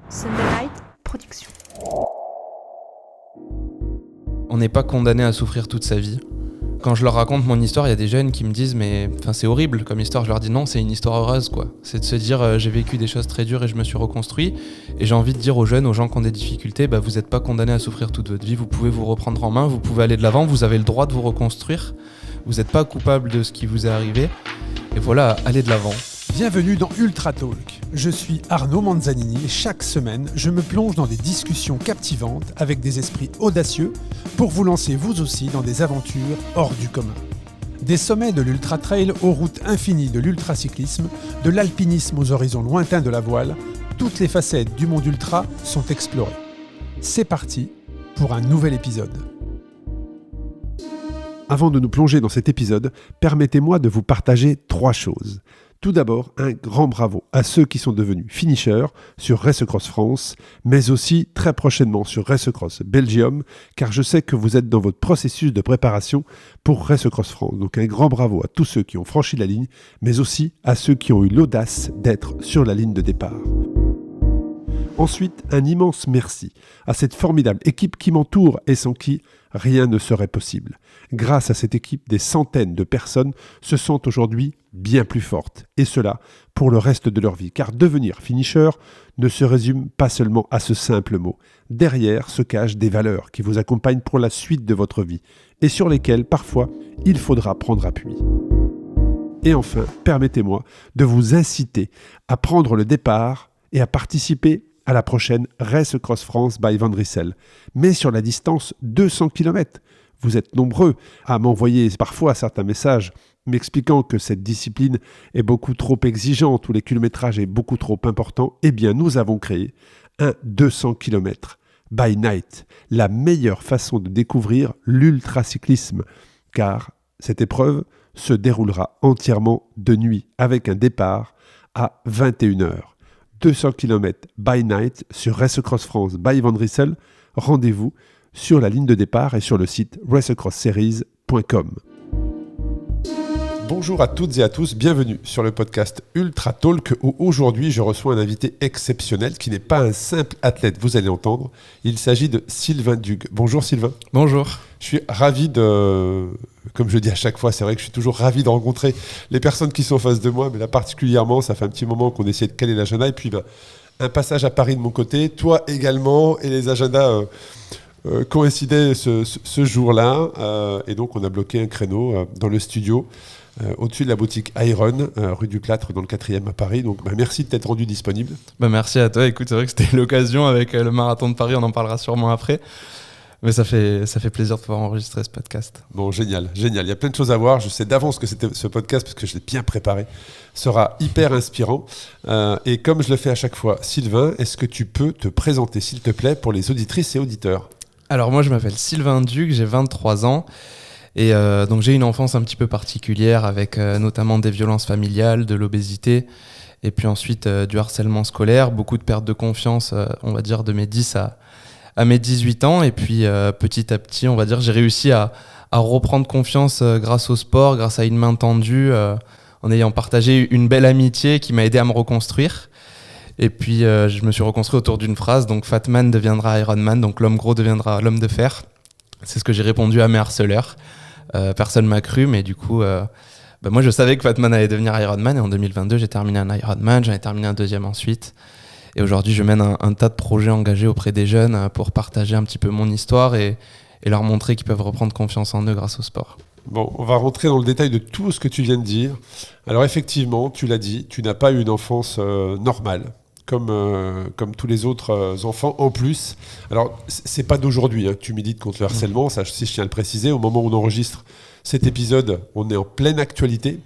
Sunday Night Production. On n'est pas condamné à souffrir toute sa vie. Quand je leur raconte mon histoire, il y a des jeunes qui me disent mais c'est horrible comme histoire. Je leur dis non, c'est une histoire heureuse quoi. C'est de se dire j'ai vécu des choses très dures et je me suis reconstruit. Et j'ai envie de dire aux jeunes, aux gens qui ont des difficultés, vous n'êtes pas condamnés à souffrir toute votre vie. Vous pouvez vous reprendre en main, vous pouvez aller de l'avant, vous avez le droit de vous reconstruire. Vous n'êtes pas coupable de ce qui vous est arrivé. Et voilà, allez de l'avant. Bienvenue dans Ultra Talk. Je suis Arnaud Manzanini et chaque semaine, je me plonge dans des discussions captivantes avec des esprits audacieux pour vous lancer vous aussi dans des aventures hors du commun. Des sommets de l'ultra trail aux routes infinies de l'ultracyclisme, de l'alpinisme aux horizons lointains de la voile, toutes les facettes du monde ultra sont explorées. C'est parti pour un nouvel épisode. Avant de nous plonger dans cet épisode, permettez-moi de vous partager 3 choses. Tout d'abord, un grand bravo à ceux qui sont devenus finishers sur Race Across France, mais aussi très prochainement sur Race Across Belgium, car je sais que vous êtes dans votre processus de préparation pour Race Across France. Donc un grand bravo à tous ceux qui ont franchi la ligne, mais aussi à ceux qui ont eu l'audace d'être sur la ligne de départ. Ensuite, un immense merci à cette formidable équipe qui m'entoure et sans qui rien ne serait possible. Grâce à cette équipe, des centaines de personnes se sentent aujourd'hui bien plus fortes, et cela pour le reste de leur vie, car devenir finisher ne se résume pas seulement à ce simple mot. Derrière se cachent des valeurs qui vous accompagnent pour la suite de votre vie, et sur lesquelles, parfois, il faudra prendre appui. Et enfin, permettez-moi de vous inciter à prendre le départ et à participer à la prochaine Race Across France by Van Rissel, mais sur la distance 200 km. Vous êtes nombreux à m'envoyer parfois certains messages m'expliquant que cette discipline est beaucoup trop exigeante ou le kilométrage est beaucoup trop important. Eh bien, nous avons créé un 200 km by night, la meilleure façon de découvrir l'ultracyclisme, car cette épreuve se déroulera entièrement de nuit avec un départ à 21h. 200 km by night sur Race Across France by Van Rissel. Rendez-vous sur la ligne de départ et sur le site raceacrossseries.com. Bonjour à toutes et à tous, bienvenue sur le podcast Ultra Talk où aujourd'hui je reçois un invité exceptionnel qui n'est pas un simple athlète, vous allez entendre. Il s'agit de Sylvain Dug. Bonjour Sylvain. Bonjour. Je suis ravi comme je dis à chaque fois, c'est vrai que je suis toujours ravi de rencontrer les personnes qui sont en face de moi, mais là particulièrement, ça fait un petit moment qu'on essaie de caler l'agenda et puis un passage à Paris de mon côté, toi également, et les agendas coïncidaient ce jour-là, et donc on a bloqué un créneau dans le studio au-dessus de la boutique Iron, rue du Plâtre, dans le 4e à Paris. Donc merci de t'être rendu disponible. Merci à toi. Écoute, c'est vrai que c'était l'occasion avec le marathon de Paris, on en parlera sûrement après. Mais ça fait plaisir de pouvoir enregistrer ce podcast. Bon, génial. Il y a plein de choses à voir. Je sais d'avance que ce podcast, parce que je l'ai bien préparé, sera hyper inspirant. Et comme je le fais à chaque fois, Sylvain, est-ce que tu peux te présenter, s'il te plaît, pour les auditrices et auditeurs ? Alors moi, je m'appelle Sylvain Dug, j'ai 23 ans. Et donc j'ai une enfance un petit peu particulière avec notamment des violences familiales, de l'obésité et puis ensuite du harcèlement scolaire, beaucoup de perte de confiance, on va dire de mes 10 à mes 18 ans. Et puis petit à petit, on va dire, j'ai réussi à reprendre confiance grâce au sport, grâce à une main tendue, en ayant partagé une belle amitié qui m'a aidé à me reconstruire. Et puis je me suis reconstruit autour d'une phrase, donc Fat Man deviendra Iron Man, donc l'homme gros deviendra l'homme de fer. C'est ce que j'ai répondu à mes harceleurs. Personne m'a cru, mais du coup, moi je savais que Fat Man allait devenir Iron Man, et en 2022 j'ai terminé un Iron Man, j'en ai terminé un deuxième ensuite. Et aujourd'hui je mène un tas de projets engagés auprès des jeunes pour partager un petit peu mon histoire et leur montrer qu'ils peuvent reprendre confiance en eux grâce au sport. Bon, on va rentrer dans le détail de tout ce que tu viens de dire. Alors effectivement, tu l'as dit, tu n'as pas eu une enfance normale. Comme tous les autres enfants en plus. Alors, c'est pas d'aujourd'hui, tu milites contre le harcèlement, ça aussi je tiens à le préciser. Au moment où on enregistre cet épisode, on est en pleine actualité,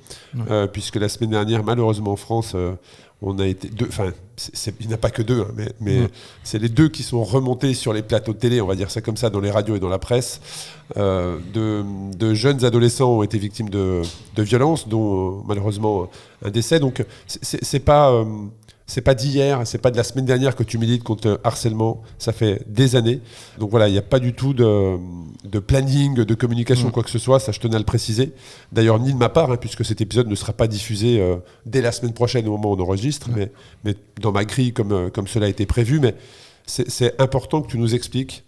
puisque la semaine dernière, malheureusement en France, on a été deux, il n'y en a pas que deux, mais c'est les deux qui sont remontés sur les plateaux de télé, on va dire ça comme ça, dans les radios et dans la presse. De jeunes adolescents ont été victimes de violences, dont malheureusement un décès. Donc, c'est pas C'est pas d'hier, c'est pas de la semaine dernière que tu milites contre le harcèlement. Ça fait des années. Donc voilà, il n'y a pas du tout de planning, de communication, quoi que ce soit. Ça, je tenais à le préciser. D'ailleurs, ni de ma part, puisque cet épisode ne sera pas diffusé dès la semaine prochaine au moment où on enregistre, mais dans ma grille comme cela a été prévu. Mais c'est important que tu nous expliques.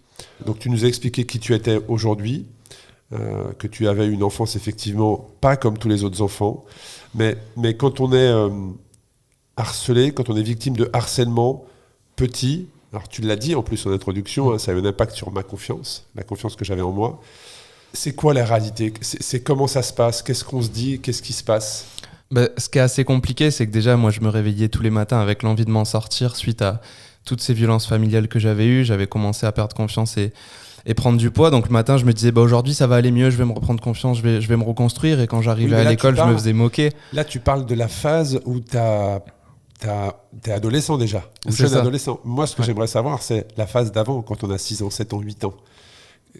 Donc tu nous as expliqué qui tu étais aujourd'hui, que tu avais une enfance effectivement pas comme tous les autres enfants. Mais quand on est harcelé, quand on est victime de harcèlement petit, alors tu l'as dit en plus en introduction, ça a eu un impact sur ma confiance, la confiance que j'avais en moi. C'est quoi la réalité ? C'est comment ça se passe ? Qu'est-ce qu'on se dit ? Qu'est-ce qui se passe ? Ce qui est assez compliqué, c'est que déjà, moi, je me réveillais tous les matins avec l'envie de m'en sortir suite à toutes ces violences familiales que j'avais eues. J'avais commencé à perdre confiance et prendre du poids. Donc le matin, je me disais, aujourd'hui, ça va aller mieux, je vais me reprendre confiance, je vais me reconstruire. Et quand j'arrivais à l'école, je me faisais moquer. Là, tu parles de la phase où t'es adolescent déjà, ou jeune adolescent. Moi, ce que j'aimerais savoir, c'est la phase d'avant, quand on a 6 ans, 7 ans, 8 ans.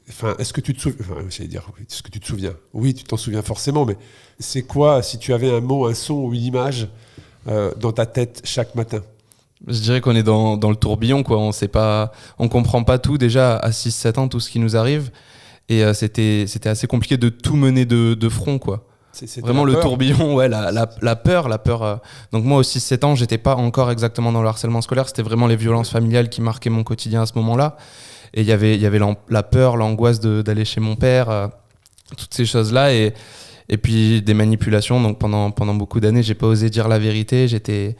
Enfin, est-ce que tu te souviens ? J'allais dire, est-ce que tu te souviens ? Oui, tu t'en souviens forcément, mais c'est quoi, si tu avais un mot, un son ou une image dans ta tête chaque matin ? Je dirais qu'on est dans le tourbillon, quoi. On comprend pas tout déjà à 6-7 ans, tout ce qui nous arrive. Et c'était assez compliqué de tout mener de front, quoi. C'est vraiment le tourbillon, la peur. Donc moi, aux 6-7 ans, j'étais pas encore exactement dans le harcèlement scolaire. C'était vraiment les violences familiales qui marquaient mon quotidien à ce moment-là. Et il y avait la peur, l'angoisse d'aller chez mon père, toutes ces choses-là. Et puis des manipulations. Donc pendant beaucoup d'années, j'ai pas osé dire la vérité. J'étais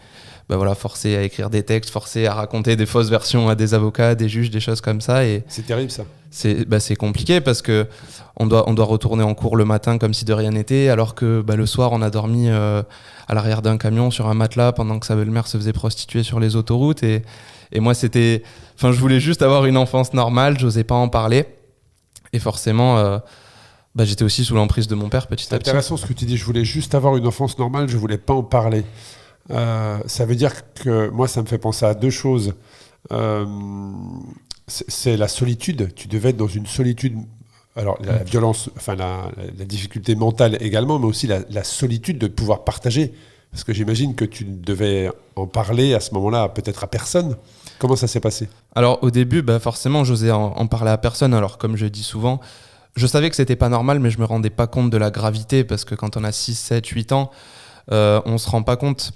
forcé à écrire des textes, forcé à raconter des fausses versions à des avocats, des juges, des choses comme ça. Et c'est terrible, ça. C'est compliqué parce que on doit retourner en cours le matin comme si de rien n'était, alors que le soir, on a dormi à l'arrière d'un camion sur un matelas pendant que sa belle-mère se faisait prostituer sur les autoroutes. Et moi, je voulais juste avoir une enfance normale, j'osais pas en parler. Et forcément, j'étais aussi sous l'emprise de mon père petit à petit. C'est intéressant ce que tu dis, je voulais juste avoir une enfance normale, je voulais pas en parler. Ça veut dire que moi, ça me fait penser à deux choses. C'est la solitude. Tu devais être dans une solitude. Alors, la violence, enfin, la difficulté mentale également, mais aussi la solitude de pouvoir partager. Parce que j'imagine que tu devais en parler à ce moment-là, peut-être à personne. Comment ça s'est passé ? Alors, au début, forcément, j'osais en parler à personne. Alors, comme je dis souvent, je savais que c'était pas normal, mais je me rendais pas compte de la gravité. Parce que quand on a 6, 7, 8 ans, on se rend pas compte.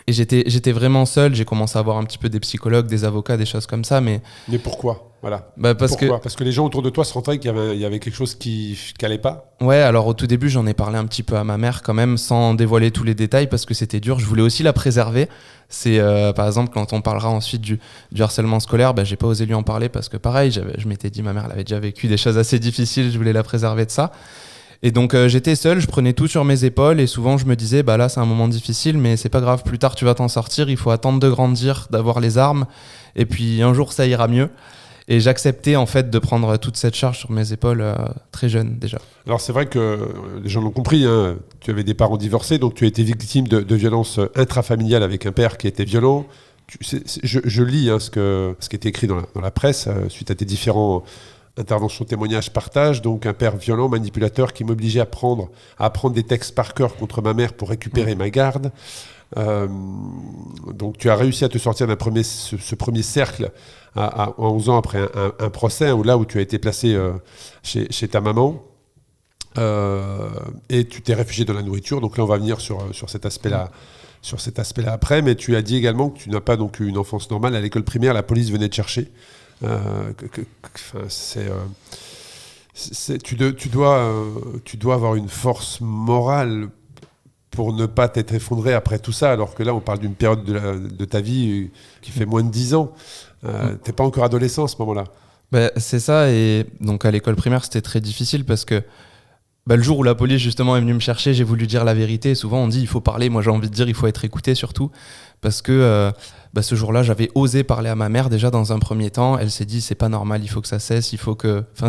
Et j'étais vraiment seul, j'ai commencé à voir un petit peu des psychologues, des avocats, des choses comme ça, mais pourquoi ? Voilà. Parce que les gens autour de toi se rendaient qu'il y avait quelque chose qui n'allait pas ? Ouais, alors au tout début, j'en ai parlé un petit peu à ma mère quand même, sans dévoiler tous les détails, parce que c'était dur, je voulais aussi la préserver. C'est par exemple, quand on parlera ensuite du harcèlement scolaire, j'ai pas osé lui en parler, parce que pareil, je m'étais dit, ma mère elle avait déjà vécu des choses assez difficiles, je voulais la préserver de ça. Et donc j'étais seul, je prenais tout sur mes épaules et souvent je me disais là c'est un moment difficile mais c'est pas grave, plus tard tu vas t'en sortir, il faut attendre de grandir, d'avoir les armes et puis un jour ça ira mieux. Et j'acceptais en fait de prendre toute cette charge sur mes épaules très jeune déjà. Alors c'est vrai que les gens l'ont compris, tu avais des parents divorcés, donc tu as été victime de violences intrafamiliales avec un père qui était violent. Je lis ce qui était écrit dans la presse suite à tes différents intervention, témoignage, partage, donc un père violent, manipulateur qui m'obligeait à apprendre des textes par cœur contre ma mère pour récupérer ma garde. Donc tu as réussi à te sortir ce premier cercle à 11 ans après un procès, où tu as été placé chez ta maman. Et tu t'es réfugié dans la nourriture. Donc là, on va venir sur cet aspect-là. Sur cet aspect-là après, mais tu as dit également que tu n'as pas donc eu une enfance normale. À l'école primaire, la police venait te chercher. Tu dois avoir une force morale pour ne pas t'être effondré après tout ça, alors que là on parle d'une période de ta vie qui fait moins de 10 ans. T'es pas encore adolescent à ce moment-là. C'est ça, et donc à l'école primaire c'était très difficile parce que le jour où la police justement est venue me chercher, j'ai voulu dire la vérité. Souvent on dit il faut parler, moi j'ai envie de dire il faut être écouté surtout, parce que ce jour-là j'avais osé parler à ma mère déjà dans un premier temps. Elle s'est dit c'est pas normal, il faut que ça cesse,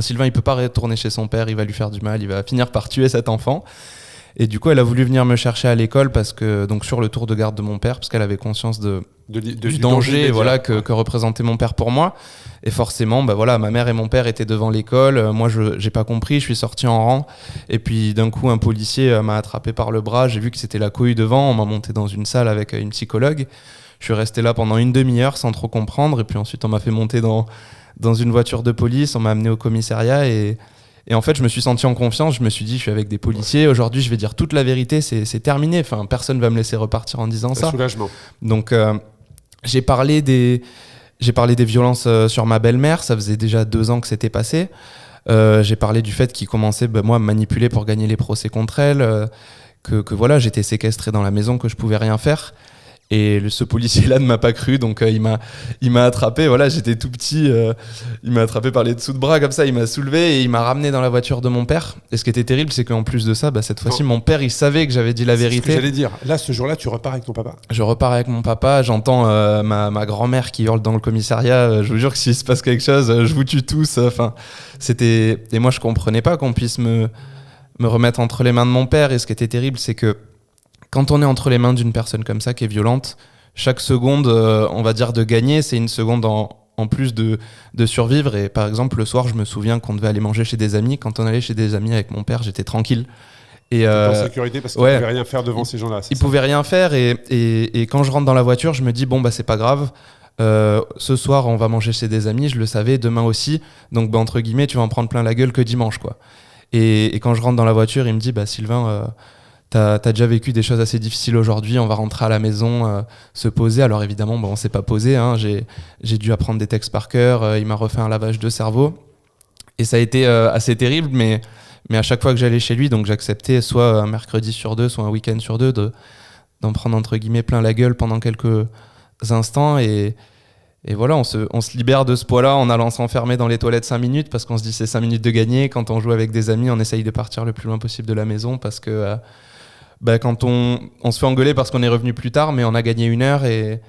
Sylvain il peut pas retourner chez son père, il va lui faire du mal, il va finir par tuer cet enfant. Et du coup elle a voulu venir me chercher à l'école parce que donc sur le tour de garde de mon père, parce qu'elle avait conscience du danger que représentait mon père pour moi. Et forcément ma mère et mon père étaient devant l'école, moi j'ai pas compris, je suis sorti en rang et puis d'un coup un policier m'a attrapé par le bras, j'ai vu que c'était la cohue devant, on m'a monté dans une salle avec une psychologue, Je suis resté là pendant une demi-heure sans trop comprendre. Et puis ensuite, on m'a fait monter dans une voiture de police. On m'a amené au commissariat. Et en fait, je me suis senti en confiance. Je me suis dit, je suis avec des policiers. Aujourd'hui, je vais dire toute la vérité. C'est terminé. Enfin, personne ne va me laisser repartir en disant ça. Soulagement. Donc, j'ai parlé des violences sur ma belle-mère. Ça faisait déjà 2 ans que c'était passé. J'ai parlé du fait qu'il commençait, moi, à me manipuler pour gagner les procès contre elle. Que voilà, j'étais séquestré dans la maison, que je pouvais rien faire. Et ce policier-là ne m'a pas cru, donc il m'a attrapé. Voilà, j'étais tout petit, il m'a attrapé par les dessous de bras comme ça, il m'a soulevé et il m'a ramené dans la voiture de mon père. Et ce qui était terrible, c'est qu'en plus de ça, cette fois-ci, mon père, il savait que j'avais dit la vérité. C'est ce que j'allais dire. Là, ce jour-là, tu repars avec ton papa. Je repars avec mon papa, j'entends ma grand-mère qui hurle dans le commissariat. Je vous jure que s'il se passe quelque chose, je vous tue tous. Enfin, c'était... Et moi, je comprenais pas qu'on puisse me remettre entre les mains de mon père. Et ce qui était terrible, c'est que quand on est entre les mains d'une personne comme ça qui est violente, chaque seconde, on va dire, de gagner, c'est une seconde en plus de survivre. Et par exemple, le soir, je me souviens qu'on devait aller manger chez des amis. Quand on allait chez des amis avec mon père, j'étais tranquille. Et en sécurité parce qu'il ne pouvait rien faire devant ces gens-là. Il ne pouvait rien faire. Et quand je rentre dans la voiture, je me dis, c'est pas grave. Ce soir, on va manger chez des amis. Je le savais, demain aussi. Donc, entre guillemets, tu vas en prendre plein la gueule que dimanche, quoi. Et quand je rentre dans la voiture, il me dit, Sylvain... T'as déjà vécu des choses assez difficiles aujourd'hui, on va rentrer à la maison, se poser. Alors évidemment, on s'est pas posé, hein. J'ai dû apprendre des textes par cœur, il m'a refait un lavage de cerveau. Et ça a été assez terrible, mais à chaque fois que j'allais chez lui, donc j'acceptais soit un mercredi sur 2, soit un week-end sur 2, d'en prendre entre guillemets plein la gueule pendant quelques instants. Et voilà, on se libère de ce poids-là en allant s'enfermer dans les toilettes 5 minutes, parce qu'on se dit c'est 5 minutes de gagner. Quand on joue avec des amis, on essaye de partir le plus loin possible de la maison, parce que... quand on se fait engueuler parce qu'on est revenu plus tard, mais on a gagné 1 heure et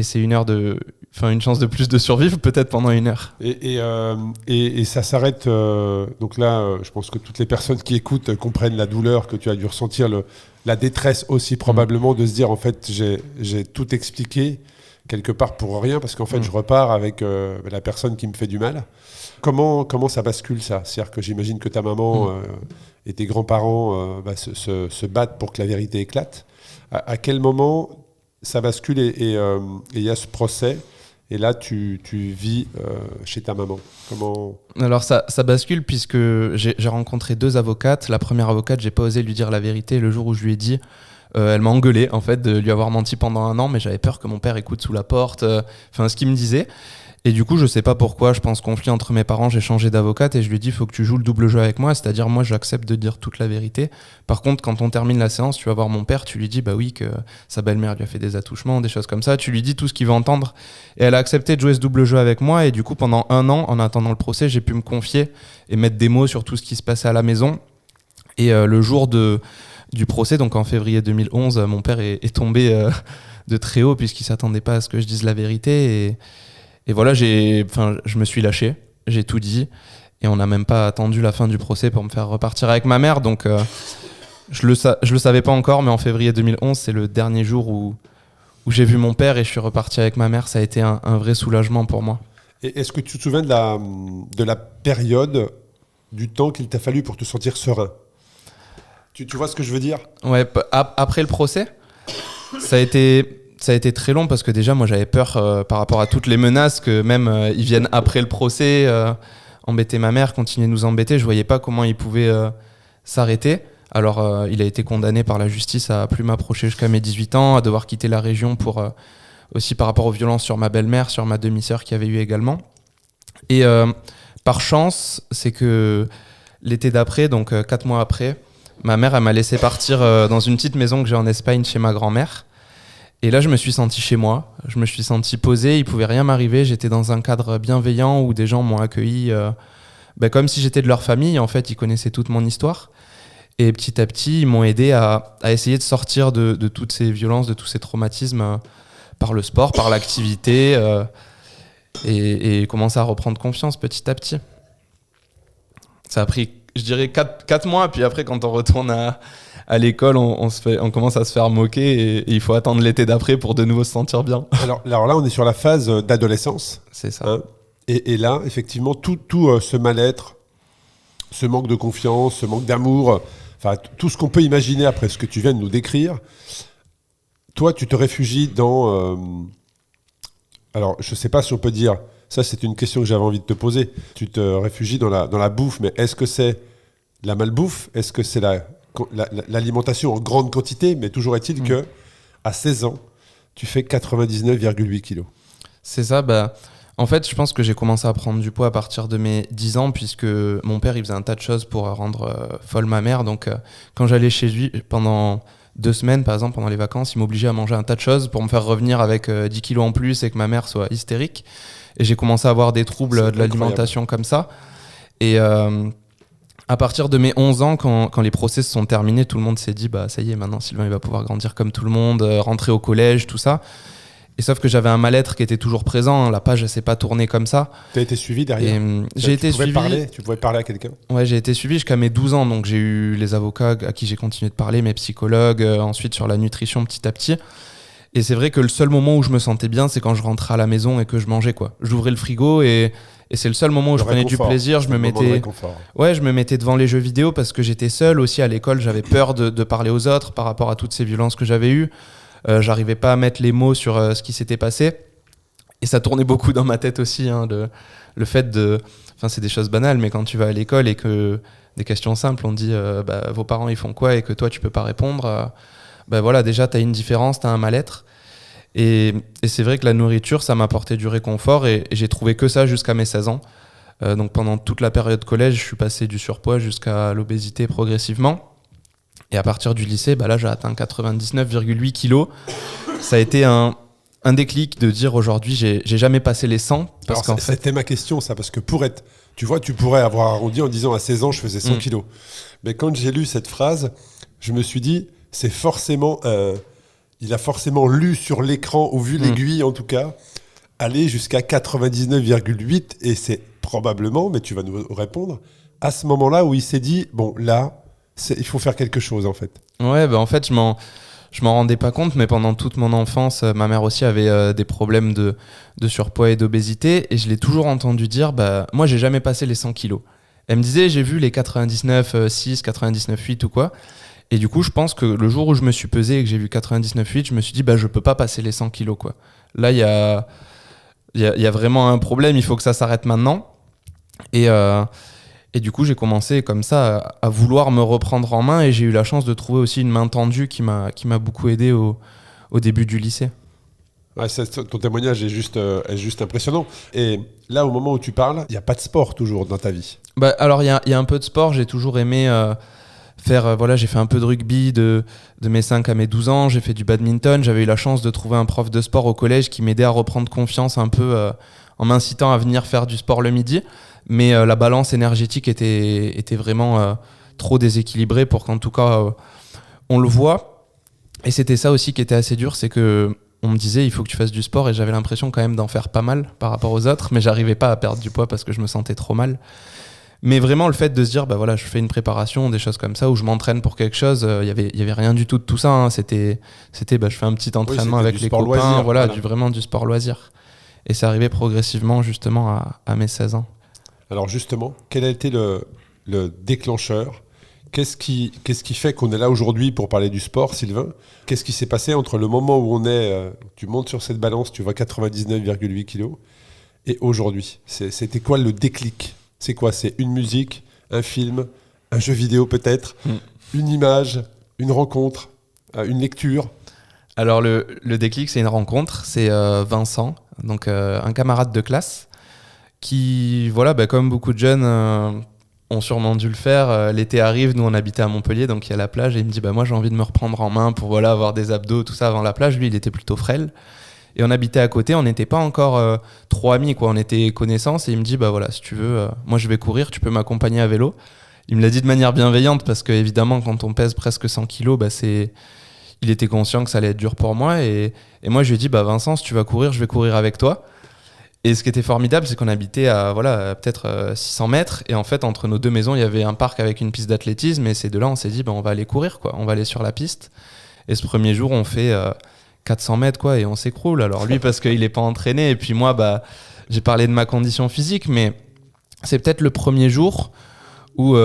c'est une chance de plus de survivre peut-être pendant 1 heure. Et ça s'arrête. Donc là, je pense que toutes les personnes qui écoutent comprennent la douleur que tu as dû ressentir, la détresse aussi probablement de se dire en fait j'ai tout expliqué quelque part pour rien parce qu'en fait je repars avec la personne qui me fait du mal. Comment ça bascule ça ? C'est-à-dire que j'imagine que ta maman et tes grands-parents se battent pour que la vérité éclate. À quel moment ça bascule et il y a ce procès et là tu vis chez ta maman ? Comment... Alors ça bascule puisque j'ai rencontré 2 avocates. La première avocate, j'ai pas osé lui dire la vérité le jour où je lui ai dit. Elle m'a engueulé en fait de lui avoir menti pendant 1 an, mais j'avais peur que mon père écoute sous la porte, ce qu'il me disait. Et du coup, je sais pas pourquoi, je pense conflit entre mes parents, j'ai changé d'avocate et je lui ai dit, il faut que tu joues le double jeu avec moi, c'est-à-dire moi j'accepte de dire toute la vérité. Par contre, quand on termine la séance, tu vas voir mon père, tu lui dis oui, que sa belle-mère lui a fait des attouchements, des choses comme ça, tu lui dis tout ce qu'il veut entendre. Et elle a accepté de jouer ce double jeu avec moi et du coup, pendant 1 an, en attendant le procès, j'ai pu me confier et mettre des mots sur tout ce qui se passait à la maison. Et le jour du procès, donc en février 2011, mon père est tombé de très haut puisqu'il s'attendait pas à ce que je dise la vérité et voilà, je me suis lâché, j'ai tout dit et on n'a même pas attendu la fin du procès pour me faire repartir avec ma mère. Donc je le savais pas encore, mais en février 2011, c'est le dernier jour où j'ai vu mon père et je suis reparti avec ma mère. Ça a été un vrai soulagement pour moi. Et est-ce que tu te souviens de la période, du temps qu'il t'a fallu pour te sentir serein ? Tu vois ce que je veux dire ? Ouais, après le procès, ça a été très long parce que déjà moi j'avais peur par rapport à toutes les menaces que même ils viennent après le procès embêter ma mère, continuer de nous embêter. Je voyais pas comment ils pouvaient s'arrêter. Alors il a été condamné par la justice à plus m'approcher jusqu'à mes 18 ans, à devoir quitter la région pour aussi par rapport aux violences sur ma belle-mère, sur ma demi-sœur qui avait eu également. Et par chance, c'est que l'été d'après, donc 4 mois après, ma mère elle m'a laissé partir dans une petite maison que j'ai en Espagne chez ma grand-mère. Et là, je me suis senti chez moi, je me suis senti posé, il pouvait rien m'arriver, j'étais dans un cadre bienveillant où des gens m'ont accueilli comme si j'étais de leur famille, en fait, ils connaissaient toute mon histoire. Et petit à petit, ils m'ont aidé à essayer de sortir de toutes ces violences, de tous ces traumatismes par le sport, par l'activité, et commencer à reprendre confiance petit à petit. Ça a pris, je dirais, 4 mois, puis après, quand on retourne à l'école, on commence à se faire moquer et il faut attendre l'été d'après pour de nouveau se sentir bien. Alors là, on est sur la phase d'adolescence. C'est ça. Hein, et là, effectivement, tout ce mal-être, ce manque de confiance, ce manque d'amour, tout ce qu'on peut imaginer après ce que tu viens de nous décrire, toi, tu te réfugies dans... alors, je ne sais pas si on peut dire... Ça, c'est une question que j'avais envie de te poser. Tu te réfugies dans la bouffe, mais est-ce que c'est la malbouffe ? Est-ce que c'est l'alimentation en grande quantité ? Mais toujours est-il que à 16 ans, tu fais 99,8 kilos. C'est ça, en fait, je pense que j'ai commencé à prendre du poids à partir de mes 10 ans, puisque mon père, il faisait un tas de choses pour rendre folle ma mère. Donc, quand j'allais chez lui pendant 2 semaines, par exemple, pendant les vacances, il m'obligeait à manger un tas de choses pour me faire revenir avec 10 kilos en plus et que ma mère soit hystérique. Et j'ai commencé à avoir des troubles de l'alimentation comme ça. Et à partir de mes 11 ans, quand les procès se sont terminés, tout le monde s'est dit, ça y est, maintenant Sylvain, il va pouvoir grandir comme tout le monde, rentrer au collège, tout ça. Et sauf que j'avais un mal-être qui était toujours présent, hein. La page, elle s'est pas tournée comme ça. Tu as été suivi derrière ? J'ai été suivi. Tu pouvais parler à quelqu'un ? Ouais, j'ai été suivi jusqu'à mes 12 ans. Donc j'ai eu les avocats à qui j'ai continué de parler, mes psychologues, ensuite sur la nutrition petit à petit. Et c'est vrai que le seul moment où je me sentais bien, c'est quand je rentrais à la maison et que je mangeais, quoi. J'ouvrais le frigo et c'est le seul moment où je prenais du plaisir. Je me mettais devant les jeux vidéo parce que j'étais seul. Aussi à l'école, j'avais peur de parler aux autres par rapport à toutes ces violences que j'avais eues. J'arrivais pas à mettre les mots sur ce qui s'était passé. Et ça tournait beaucoup dans ma tête aussi, hein, le fait de... Enfin, c'est des choses banales, mais quand tu vas à l'école et que des questions simples, on te dit vos parents ils font quoi et que toi tu peux pas répondre, voilà, déjà t'as une différence, t'as un mal-être. Et c'est vrai que la nourriture, ça m'a apporté du réconfort et j'ai trouvé que ça jusqu'à mes 16 ans. Donc pendant toute la période collège, je suis passé du surpoids jusqu'à l'obésité progressivement. Et à partir du lycée, là j'ai atteint 99,8 kilos. Ça a été un déclic de dire aujourd'hui, j'ai jamais passé les 100. C'était ma question, ça, parce que tu vois, tu pourrais avoir arrondi en disant à 16 ans, je faisais 100 kilos. Mais quand j'ai lu cette phrase, je me suis dit, c'est forcément... il a forcément lu sur l'écran, ou vu l'aiguille en tout cas, aller jusqu'à 99,8, et c'est probablement, mais tu vas nous répondre, à ce moment-là où il s'est dit, bon là, il faut faire quelque chose en fait. Ouais, en fait, je m'en rendais pas compte, mais pendant toute mon enfance, ma mère aussi avait des problèmes de surpoids et d'obésité, et je l'ai toujours entendu dire, moi j'ai jamais passé les 100 kilos. Elle me disait, j'ai vu les 99,6, 99,8 ou quoi. Et du coup, je pense que le jour où je me suis pesé et que j'ai vu 99,8, je me suis dit, je peux pas passer les 100 kilos, quoi. Là, il y a vraiment un problème, il faut que ça s'arrête maintenant. Et du coup, j'ai commencé comme ça à vouloir me reprendre en main et j'ai eu la chance de trouver aussi une main tendue qui m'a beaucoup aidé au début du lycée. Ouais, ton témoignage est juste impressionnant. Et là, au moment où tu parles, il n'y a pas de sport toujours dans ta vie. Alors, il y a un peu de sport. J'ai toujours aimé j'ai fait un peu de rugby de mes 5 à mes 12 ans. J'ai fait du badminton. J'avais eu la chance de trouver un prof de sport au collège qui m'aidait à reprendre confiance un peu en m'incitant à venir faire du sport le midi. Mais la balance énergétique était vraiment trop déséquilibrée pour qu'en tout cas on le voit. Et c'était ça aussi qui était assez dur, c'est que on me disait il faut que tu fasses du sport et j'avais l'impression quand même d'en faire pas mal par rapport aux autres, mais j'arrivais pas à perdre du poids parce que je me sentais trop mal. Mais vraiment le fait de se dire je fais une préparation, des choses comme ça, où je m'entraîne pour quelque chose, il y avait rien du tout de tout ça, hein. C'était je fais un petit entraînement avec les copains, loisir, voilà. Vraiment du sport loisir. Et c'est arrivé progressivement justement à mes 16 ans. Alors justement, quel a été le déclencheur ? Qu'est-ce qui fait qu'on est là aujourd'hui pour parler du sport, Sylvain ? Qu'est-ce qui s'est passé entre le moment où tu montes sur cette balance, tu vois 99,8 kilos, et aujourd'hui ? C'était quoi le déclic ? C'est quoi ? C'est une musique, un film, un jeu vidéo peut-être, une image, une rencontre, une lecture ? Alors le déclic, c'est une rencontre, c'est Vincent, donc un camarade de classe, qui, comme beaucoup de jeunes ont sûrement dû le faire, l'été arrive, nous on habitait à Montpellier, donc il y a la plage, et il me dit moi j'ai envie de me reprendre en main pour avoir des abdos, tout ça avant la plage. Lui il était plutôt frêle, et on habitait à côté, on n'était pas encore trop amis, quoi. On était connaissances, et il me dit si tu veux, moi je vais courir, tu peux m'accompagner à vélo. Il me l'a dit de manière bienveillante, parce que évidemment quand on pèse presque 100 kilos, il était conscient que ça allait être dur pour moi, et moi je lui ai dit Vincent, si tu vas courir, je vais courir avec toi. Et ce qui était formidable, c'est qu'on habitait à peut-être 600 mètres. Et en fait, entre nos deux maisons, il y avait un parc avec une piste d'athlétisme. Et c'est de là, on s'est dit, on va aller courir, quoi. On va aller sur la piste. Et ce premier jour, on fait 400 mètres, quoi. Et on s'écroule. Alors lui, parce qu'il n'est pas entraîné. Et puis moi, j'ai parlé de ma condition physique. Mais c'est peut-être le premier jour où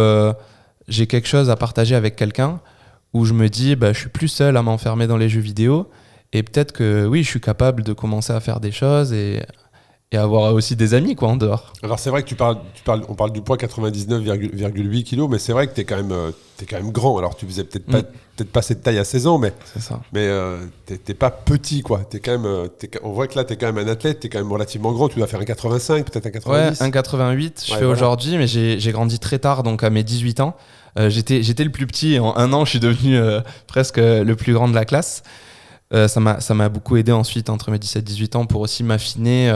j'ai quelque chose à partager avec quelqu'un. Où je me dis, je suis plus seul à m'enfermer dans les jeux vidéo. Et peut-être que oui, je suis capable de commencer à faire des choses et avoir aussi des amis quoi, en dehors. Alors c'est vrai que on parle du poids 99,8 kg, mais c'est vrai que t'es quand même grand. Alors tu faisais peut-être pas cette taille à 16 ans, mais C'est ça. t'es pas petit quoi. On voit que là t'es quand même un athlète, t'es quand même relativement grand. Tu dois faire un 85, peut-être un 90. Ouais, 1,88 je fais voilà. aujourd'hui, mais j'ai grandi très tard, donc à mes 18 ans. J'étais le plus petit et en un an, je suis devenu presque le plus grand de la classe. Ça m'a beaucoup aidé ensuite entre mes 17 et 18 ans pour aussi m'affiner.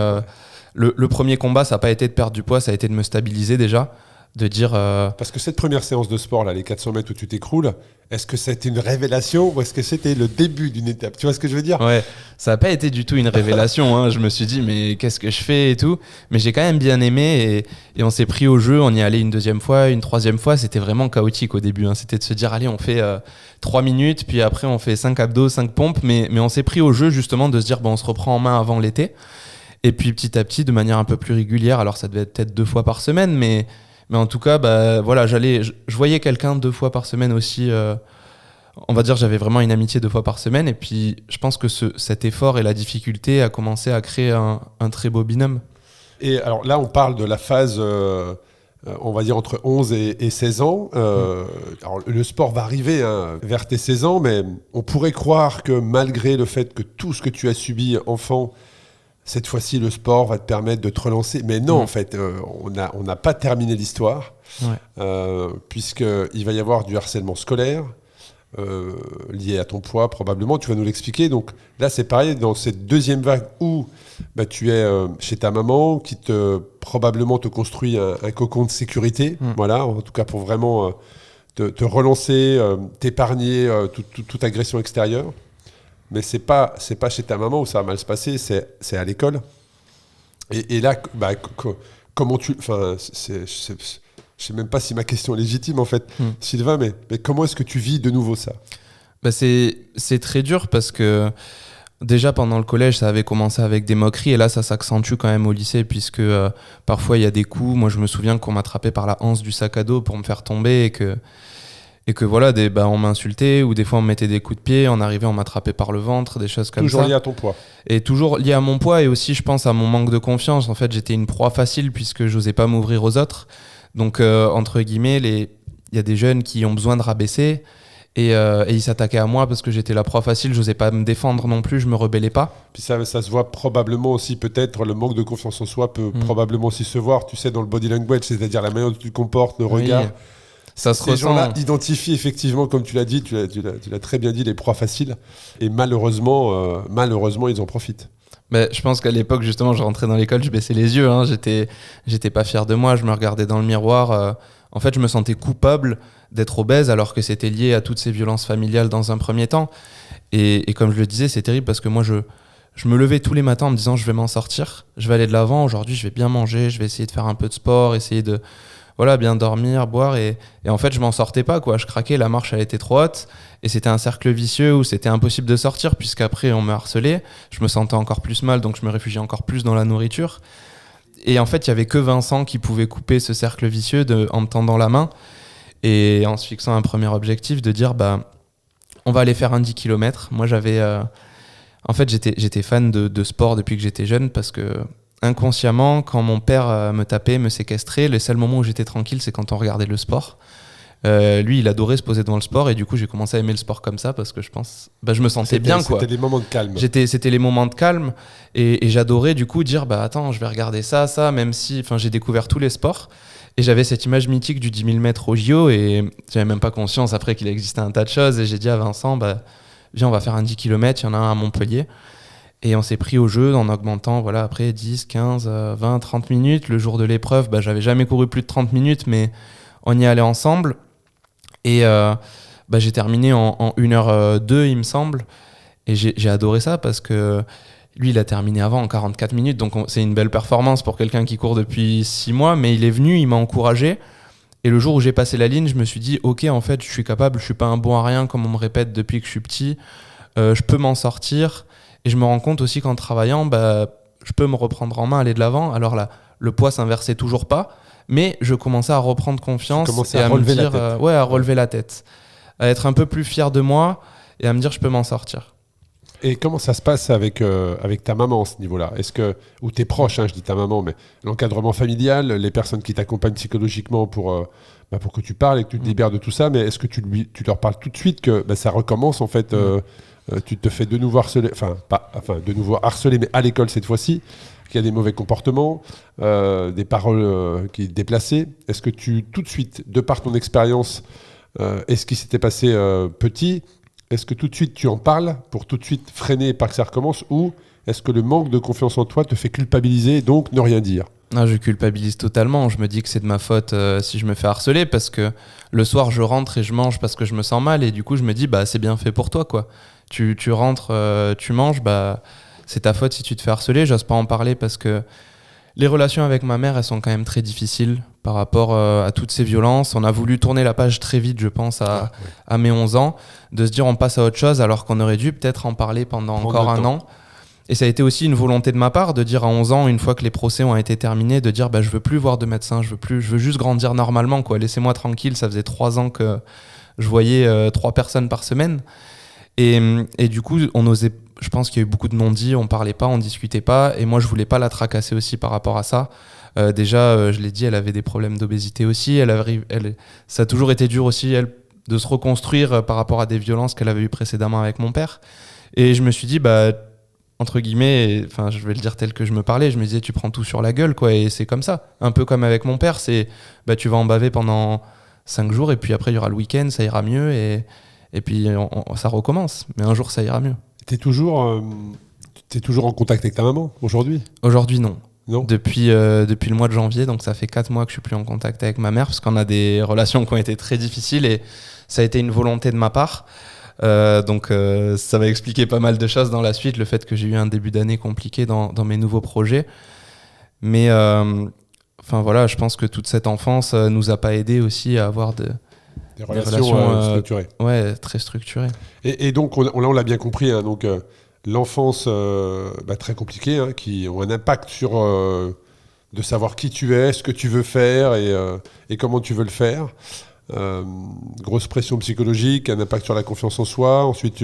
Le premier combat, ça n'a pas été de perdre du poids, ça a été de me stabiliser déjà, de dire... Parce que cette première séance de sport, là, les 400 mètres où tu t'écroules, est-ce que c'était une révélation ou est-ce que c'était le début d'une étape? Tu vois ce que je veux dire? Ouais, ça n'a pas été du tout une révélation. Hein. Je me suis dit, mais qu'est-ce que je fais et tout. Mais j'ai quand même bien aimé et on s'est pris au jeu. On y est allé une deuxième fois, une troisième fois. C'était vraiment chaotique au début. Hein. C'était de se dire, allez, on fait 3 minutes, puis après on fait 5 abdos, 5 pompes. Mais on s'est pris au jeu justement de se dire, bon, on se reprend en main avant l'été. Et puis petit à petit, de manière un peu plus régulière, alors ça devait être peut-être 2 fois par semaine, mais en tout cas, voilà, je voyais quelqu'un 2 fois par semaine aussi. On va dire, j'avais vraiment une amitié 2 fois par semaine. Et puis, je pense que cet effort et la difficulté a commencé à créer un très beau binôme. Et alors là, on parle de la phase, on va dire, entre 11 et 16 ans. Alors, le sport va arriver vers tes 16 ans, mais on pourrait croire que malgré le fait que tout ce que tu as subi enfant, cette fois-ci, le sport va te permettre de te relancer. Mais non, en fait, on n'a pas terminé l'histoire, puisqu'il va y avoir du harcèlement scolaire lié à ton poids, probablement. Tu vas nous l'expliquer. Donc là, c'est pareil, dans cette deuxième vague où tu es chez ta maman, qui probablement te construit un cocon de sécurité. Voilà, en tout cas, pour vraiment te relancer, t'épargner toute agression extérieure. Mais c'est pas chez ta maman où ça va mal se passer, c'est à l'école. Et là, comment tu... Enfin, je sais même pas si ma question est légitime, en fait, Sylvain, mais comment est-ce que tu vis de nouveau ça? C'est très dur parce que déjà pendant le collège, ça avait commencé avec des moqueries et là, ça s'accentue quand même au lycée puisque parfois, il y a des coups. Moi, je me souviens qu'on m'attrapait par la anse du sac à dos pour me faire tomber et que voilà, on m'insultait ou des fois on me mettait des coups de pied, on arrivait, on m'attrapait par le ventre, des choses comme Toujours ça. Toujours lié à ton poids. Et toujours lié à mon poids et aussi, je pense, à mon manque de confiance. En fait, j'étais une proie facile puisque j'osais pas m'ouvrir aux autres. Donc, entre guillemets, il y a des jeunes qui ont besoin de rabaisser et ils s'attaquaient à moi parce que j'étais la proie facile, j'osais pas me défendre non plus, je me rebellais pas. Puis ça se voit probablement aussi, peut-être, le manque de confiance en soi peut probablement aussi se voir, tu sais, dans le body language, c'est-à-dire la manière dont tu te comportes, le regard. Ça se Ces ressent. gens-là identifient effectivement, comme tu l'as dit, tu l'as très bien dit, les proies faciles. Et malheureusement, ils en profitent. Mais je pense qu'à l'époque, justement, je rentrais dans l'école, je baissais les yeux. Hein, j'étais pas fier de moi, je me regardais dans le miroir. En fait, je me sentais coupable d'être obèse alors que c'était lié à toutes ces violences familiales dans un premier temps. Et comme je le disais, c'est terrible parce que moi, je me levais tous les matins en me disant je vais m'en sortir, je vais aller de l'avant. Aujourd'hui, je vais bien manger, je vais essayer de faire un peu de sport, essayer de... Voilà, bien dormir, boire et en fait je m'en sortais pas quoi, je craquais, la marche elle était trop haute et c'était un cercle vicieux où c'était impossible de sortir puisqu'après on me harcelait, je me sentais encore plus mal donc je me réfugiais encore plus dans la nourriture et en fait il y avait que Vincent qui pouvait couper ce cercle vicieux en me tendant la main et en se fixant un premier objectif de dire on va aller faire un 10 km. Moi j'avais en fait j'étais fan de sport depuis que j'étais jeune parce que inconsciemment, quand mon père me tapait, me séquestrait, les seuls moments où j'étais tranquille, c'est quand on regardait le sport. Lui, il adorait se poser devant le sport et du coup, j'ai commencé à aimer le sport comme ça parce que je pense, je me sentais bien quoi. C'était des moments de calme. C'était les moments de calme et j'adorais du coup dire attends, je vais regarder ça, même si, j'ai découvert tous les sports et j'avais cette image mythique du 10 000 mètres au JO et j'avais même pas conscience après qu'il existait un tas de choses et j'ai dit à Vincent, viens, on va faire un 10 km, il y en a un à Montpellier. Et on s'est pris au jeu en augmentant, après 10, 15, 20, 30 minutes. Le jour de l'épreuve, j'avais jamais couru plus de 30 minutes, mais on y allait ensemble. Et j'ai terminé en 1h02, il me semble. Et j'ai adoré ça parce que lui, il a terminé avant en 44 minutes. Donc c'est une belle performance pour quelqu'un qui court depuis 6 mois. Mais il est venu, il m'a encouragé. Et le jour où j'ai passé la ligne, je me suis dit, ok, en fait, je suis capable, je suis pas un bon à rien comme on me répète depuis que je suis petit. Je peux m'en sortir. Et je me rends compte aussi qu'en travaillant, je peux me reprendre en main, aller de l'avant. Alors là, le poids s'inversait toujours pas, mais je commençais à reprendre confiance et à me dire, à relever la tête, à être un peu plus fier de moi et à me dire je peux m'en sortir. Et comment ça se passe avec ta maman à ce niveau-là? Ou tes proches, je dis ta maman, mais l'encadrement familial, les personnes qui t'accompagnent psychologiquement pour que tu parles et que tu te libères de tout ça, mais est-ce que tu leur parles tout de suite que ça recommence en fait, tu te fais de nouveau harceler, de nouveau harceler, mais à l'école cette fois-ci, qu'il y a des mauvais comportements, des paroles qui déplacées. Est-ce que tout de suite, de par ton expérience, et ce qui s'était passé petit, est-ce que tout de suite tu en parles pour tout de suite freiner et pas que ça recommence, ou est-ce que le manque de confiance en toi te fait culpabiliser et donc ne rien dire? Non, je culpabilise totalement. Je me dis que c'est de ma faute si je me fais harceler, parce que le soir je rentre et je mange parce que je me sens mal, et du coup je me dis c'est bien fait pour toi quoi. Tu rentres, tu manges, c'est ta faute si tu te fais harceler. J'ose pas en parler parce que les relations avec ma mère, elles sont quand même très difficiles par rapport à toutes ces violences. On a voulu tourner la page très vite, je pense, à mes 11 ans, de se dire on passe à autre chose, alors qu'on aurait dû peut-être en parler pendant encore un an. Et ça a été aussi une volonté de ma part de dire à 11 ans, une fois que les procès ont été terminés, de dire je veux plus voir de médecin, je veux juste grandir normalement, quoi. Laissez-moi tranquille, ça faisait 3 ans que je voyais 3 personnes par semaine. Et du coup, on osait, je pense qu'il y a eu beaucoup de non-dits, on parlait pas, on discutait pas, et moi je voulais pas la tracasser aussi par rapport à ça. Déjà, je l'ai dit, elle avait des problèmes d'obésité aussi, ça a toujours été dur aussi, elle, de se reconstruire par rapport à des violences qu'elle avait eues précédemment avec mon père. Et je me suis dit, entre guillemets, je vais le dire tel que je me parlais, je me disais tu prends tout sur la gueule quoi, et c'est comme ça, un peu comme avec mon père, c'est tu vas en baver pendant 5 jours et puis après il y aura le week-end, ça ira mieux et puis ça recommence, mais un jour ça ira mieux. T'es toujours en contact avec ta maman aujourd'hui? Aujourd'hui non. Non. Depuis le mois de janvier, donc ça fait 4 mois que je suis plus en contact avec ma mère parce qu'on a des relations qui ont été très difficiles et ça a été une volonté de ma part. Donc ça va expliquer pas mal de choses dans la suite, le fait que j'ai eu un début d'année compliqué dans mes nouveaux projets, mais je pense que toute cette enfance nous a pas aidé aussi à avoir des relations structurées. Ouais, très structurées. Et donc on l'a bien compris, donc l'enfance très compliquée, qui ont un impact sur de savoir qui tu es, ce que tu veux faire et comment tu veux le faire. Grosse pression psychologique, un impact sur la confiance en soi. Ensuite,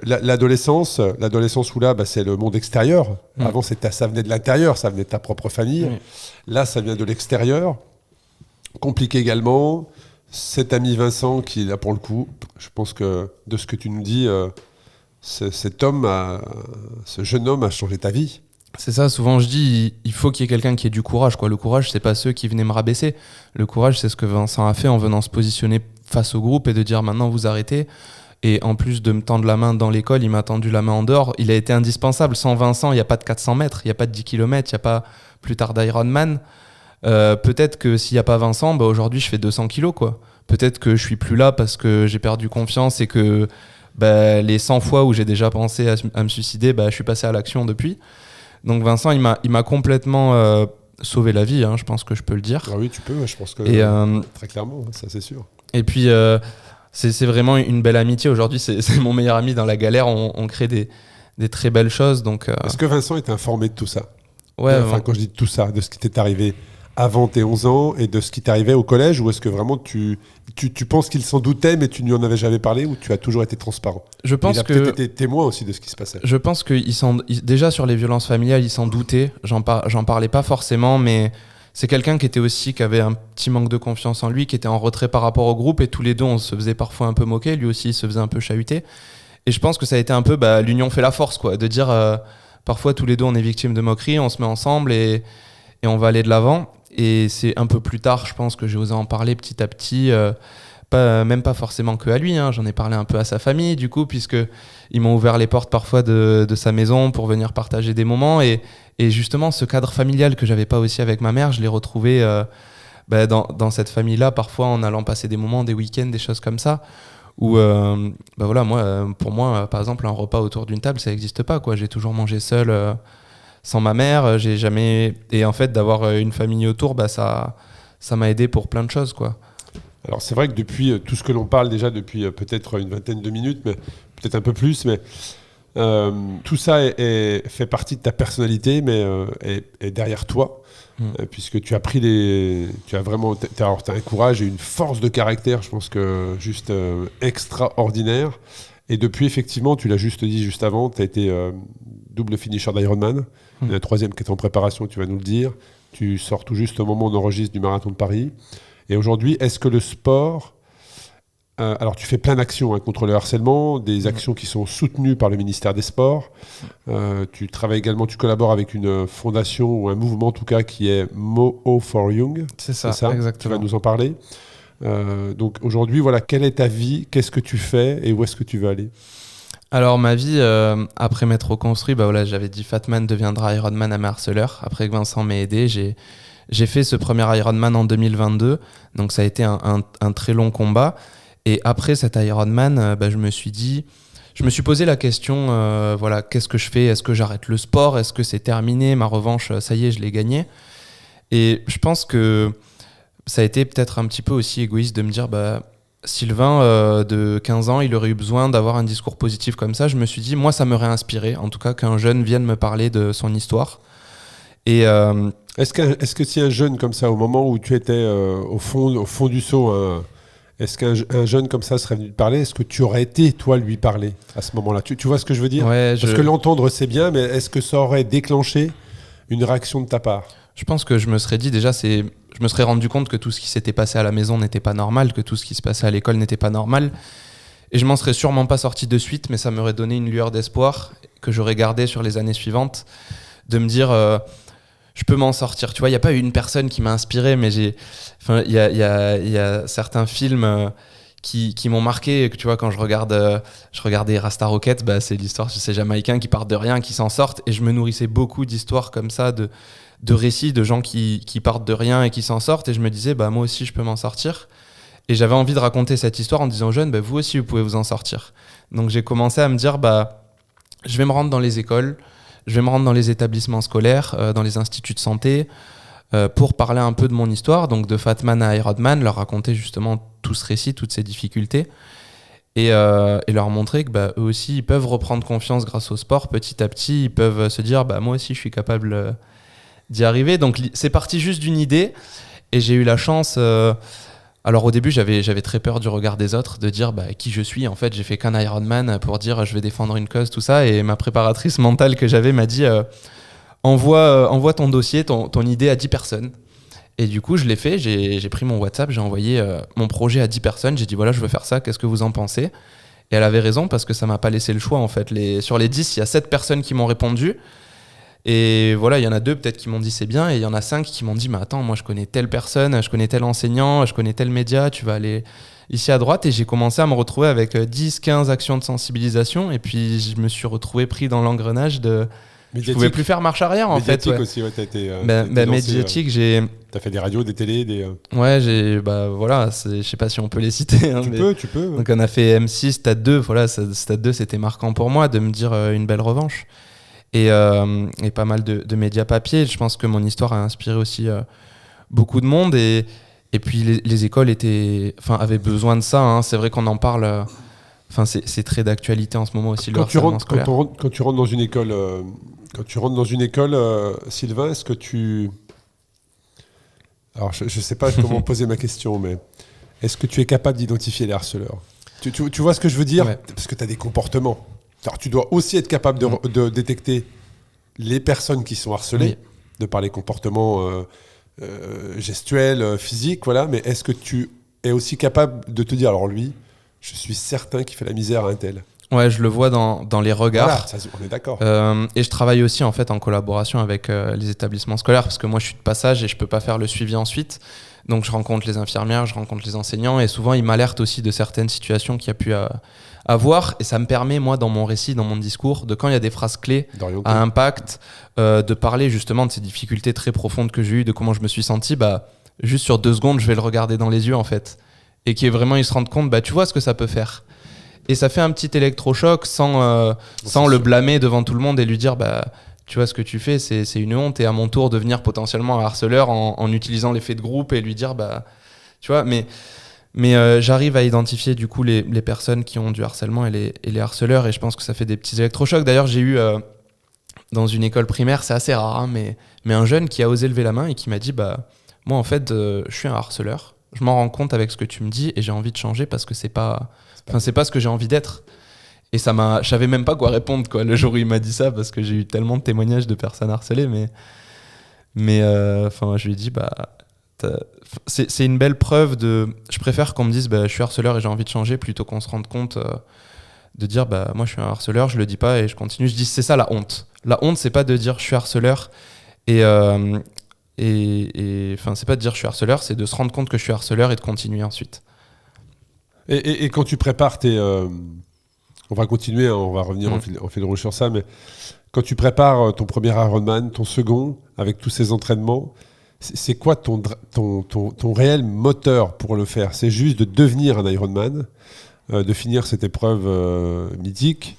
l'adolescence où là, c'est le monde extérieur. Avant, ça venait de l'intérieur, ça venait de ta propre famille. Là, ça vient de l'extérieur. Compliqué également. Cet ami Vincent qui, là, pour le coup, je pense que de ce que tu nous dis, ce jeune homme a changé ta vie. C'est ça, souvent je dis, il faut qu'il y ait quelqu'un qui ait du courage, quoi. Le courage, c'est pas ceux qui venaient me rabaisser. Le courage, c'est ce que Vincent a fait en venant se positionner face au groupe et de dire maintenant vous arrêtez. Et en plus de me tendre la main dans l'école, il m'a tendu la main en dehors. Il a été indispensable. Sans Vincent, il n'y a pas de 400 mètres, il n'y a pas de 10 km, il n'y a pas plus tard d'Ironman. Peut-être que s'il n'y a pas Vincent, aujourd'hui je fais 200 kilos, quoi. Peut-être que je suis plus là parce que j'ai perdu confiance et que les 100 fois où j'ai déjà pensé à me suicider, je suis passé à l'action depuis. Donc Vincent, il m'a complètement sauvé la vie, je pense que je peux le dire. Ah oui, tu peux, je pense que très clairement, ça c'est sûr. Et puis c'est vraiment une belle amitié. Aujourd'hui, c'est mon meilleur ami dans la galère. On crée des très belles choses. Donc, Est-ce que Vincent est informé de tout ça? Ouais. Quand je dis de tout ça, de ce qui t'est arrivé avant tes 11 ans et de ce qui t'arrivait au collège, ou est-ce que vraiment tu penses qu'il s'en doutait mais tu n'y en avais jamais parlé, ou tu as toujours été transparent? Je pense il a peut-être été témoin aussi de ce qui se passait. Je pense que déjà sur les violences familiales, il s'en doutait. J'en parlais pas forcément, mais c'est quelqu'un qui avait un petit manque de confiance en lui, qui était en retrait par rapport au groupe, et tous les deux on se faisait parfois un peu moquer, lui aussi il se faisait un peu chahuter. Et je pense que ça a été un peu l'union fait la force, quoi, de dire parfois tous les deux on est victimes de moqueries, on se met ensemble et on va aller de l'avant. Et c'est un peu plus tard, je pense, que j'ai osé en parler petit à petit, même pas forcément que à lui, j'en ai parlé un peu à sa famille, du coup, puisqu'ils m'ont ouvert les portes parfois de sa maison pour venir partager des moments. Et justement, ce cadre familial que j'avais pas aussi avec ma mère, je l'ai retrouvé dans cette famille-là, parfois en allant passer des moments, des week-ends, des choses comme ça, où, pour moi, par exemple, un repas autour d'une table, ça n'existe pas, quoi. J'ai toujours mangé seul, sans ma mère, j'ai jamais... Et en fait, d'avoir une famille autour, ça m'a aidé pour plein de choses, quoi. Alors c'est vrai que depuis tout ce que l'on parle déjà depuis peut-être une vingtaine de minutes, mais peut-être un peu plus, mais tout ça fait partie de ta personnalité, mais est derrière toi, puisque tu as t'as un courage et une force de caractère, je pense que juste extraordinaire. Et depuis, effectivement, tu l'as juste dit juste avant, tu as été double finisher d'Ironman. Il y en a un troisième qui est en préparation, tu vas nous le dire. Tu sors tout juste au moment où on enregistre du marathon de Paris. Et aujourd'hui, est-ce que le sport... alors, tu fais plein d'actions contre le harcèlement, des actions qui sont soutenues par le ministère des Sports. Tu travailles également, tu collabores avec une fondation ou un mouvement, en tout cas, qui est Mo for Young. C'est ça, exactement. Tu vas nous en parler. Donc, aujourd'hui, voilà, quelle est ta vie? Qu'est-ce que tu fais et où est-ce que tu veux aller? Alors ma vie, après m'être reconstruit, j'avais dit Fatman deviendra Ironman à mes harceleurs. Après que Vincent m'ait aidé, j'ai fait ce premier Ironman en 2022. Donc ça a été un très long combat. Et après cet Ironman, je me suis posé la question, qu'est-ce que je fais? Est-ce que j'arrête le sport? Est-ce que c'est terminé? Ma revanche, ça y est, je l'ai gagnée. Et je pense que ça a été peut-être un petit peu aussi égoïste de me dire... Sylvain, de 15 ans, il aurait eu besoin d'avoir un discours positif comme ça. Je me suis dit, moi, ça m'aurait inspiré, en tout cas, qu'un jeune vienne me parler de son histoire. Et est-ce que si un jeune comme ça, au moment où tu étais au fond du seau, est-ce qu'un jeune comme ça serait venu te parler? Est-ce que tu aurais été, toi, lui parler à ce moment-là? Tu vois ce que je veux dire? Parce que l'entendre, c'est bien, mais est-ce que ça aurait déclenché une réaction de ta part? Je pense que je me serais dit déjà, je me serais rendu compte que tout ce qui s'était passé à la maison n'était pas normal, que tout ce qui se passait à l'école n'était pas normal. Et je m'en serais sûrement pas sorti de suite, mais ça m'aurait donné une lueur d'espoir que j'aurais gardée sur les années suivantes, de me dire, je peux m'en sortir. Tu vois, il n'y a pas eu une personne qui m'a inspiré, mais il y a certains films qui m'ont marqué. Tu vois, quand je regardais Rasta Rocket, c'est l'histoire de ces Jamaïcains qui partent de rien, qui s'en sortent. Et je me nourrissais beaucoup d'histoires comme ça, de récits de gens qui partent de rien et qui s'en sortent, et je me disais moi aussi je peux m'en sortir, et j'avais envie de raconter cette histoire en disant aux jeunes vous aussi vous pouvez vous en sortir. Donc j'ai commencé à me dire je vais me rendre dans les écoles, je vais me rendre dans les établissements scolaires, dans les instituts de santé, pour parler un peu de mon histoire, donc de Fatman à Ironman, leur raconter justement tout ce récit, toutes ces difficultés, et leur montrer que eux aussi ils peuvent reprendre confiance grâce au sport. Petit à petit ils peuvent se dire moi aussi je suis capable d'y arriver. Donc c'est parti juste d'une idée, et j'ai eu la chance, alors au début j'avais très peur du regard des autres, de dire qui je suis. En fait j'ai fait qu'un Ironman pour dire je vais défendre une cause, tout ça, et ma préparatrice mentale que j'avais m'a dit envoie ton dossier, ton idée à 10 personnes. Et du coup je l'ai fait, j'ai pris mon WhatsApp, j'ai envoyé mon projet à 10 personnes, j'ai dit voilà je veux faire ça, qu'est-ce que vous en pensez? Et elle avait raison, parce que ça m'a pas laissé le choix en fait. Sur les 10, il y a 7 personnes qui m'ont répondu. Et voilà, il y en a 2 peut-être qui m'ont dit c'est bien, et il y en a 5 qui m'ont dit mais attends, moi je connais telle personne, je connais tel enseignant, je connais tel média, tu vas aller ici à droite. Et j'ai commencé à me retrouver avec 10-15 actions de sensibilisation, et puis je me suis retrouvé pris dans l'engrenage de... Médiatique. Je pouvais plus faire marche arrière en fait. Médiatique aussi, t'as été médiatique, t'as fait des radios, des télés, des... Ouais, je sais pas si on peut les citer. Hein, tu peux. Donc on a fait M6, Stade 2, voilà, Stade 2 c'était marquant pour moi de me dire une belle revanche. Et pas mal de médias papier. Je pense que mon histoire a inspiré aussi beaucoup de monde, et puis les écoles avaient besoin de ça, hein. C'est vrai qu'on en parle, c'est très d'actualité en ce moment aussi. Quand tu rentres dans une école, Sylvain, est-ce que tu... Alors je sais pas comment poser ma question, mais est-ce que tu es capable d'identifier les harceleurs? Tu vois ce que je veux dire? Ouais. Parce que tu as des comportements. Alors, tu dois aussi être capable de détecter les personnes qui sont harcelées, de par les comportements gestuels, physiques, voilà. Mais est-ce que tu es aussi capable de te dire, alors lui, je suis certain qu'il fait la misère à un tel? Ouais, je le vois dans les regards. Voilà, ça, on est d'accord. Et je travaille aussi en fait en collaboration avec les établissements scolaires, parce que moi je suis de passage et je peux pas faire le suivi ensuite. Donc je rencontre les infirmières, je rencontre les enseignants, et souvent ils m'alertent aussi de certaines situations qu'il y a pu avoir, et ça me permet, moi, dans mon récit, dans mon discours, de quand il y a des phrases clés à impact, de parler justement de ces difficultés très profondes que j'ai eues, de comment je me suis senti, juste sur 2 secondes, je vais le regarder dans les yeux, en fait, et qu'il vraiment il se rende compte, tu vois ce que ça peut faire. Et ça fait un petit électrochoc sans le blâmer devant tout le monde et lui dire, tu vois ce que tu fais, c'est une honte, et à mon tour devenir potentiellement un harceleur en utilisant l'effet de groupe et lui dire, tu vois, mais j'arrive à identifier du coup les personnes qui ont du harcèlement et les harceleurs, et je pense que ça fait des petits électrochocs. D'ailleurs, j'ai eu dans une école primaire, c'est assez rare, hein, mais un jeune qui a osé lever la main et qui m'a dit moi en fait je suis un harceleur, je m'en rends compte avec ce que tu me dis et j'ai envie de changer parce que c'est pas ce que j'ai envie d'être. Et je savais même pas quoi répondre quoi, le jour où il m'a dit ça, parce que j'ai eu tellement de témoignages de personnes harcelées. Mais je lui ai dit, c'est une belle preuve de... Je préfère qu'on me dise, je suis harceleur et j'ai envie de changer, plutôt qu'on se rende compte de dire, moi je suis un harceleur, je le dis pas et je continue. Je dis, c'est ça la honte. La honte, c'est pas de dire je suis harceleur c'est pas de dire je suis harceleur, c'est de se rendre compte que je suis harceleur et de continuer ensuite. Et quand tu prépares on va continuer, hein, on va revenir en fil rouge sur ça, mais quand tu prépares ton premier Ironman, ton second, avec tous ces entraînements, c'est quoi ton réel moteur pour le faire? C'est juste de devenir un Ironman, de finir cette épreuve mythique,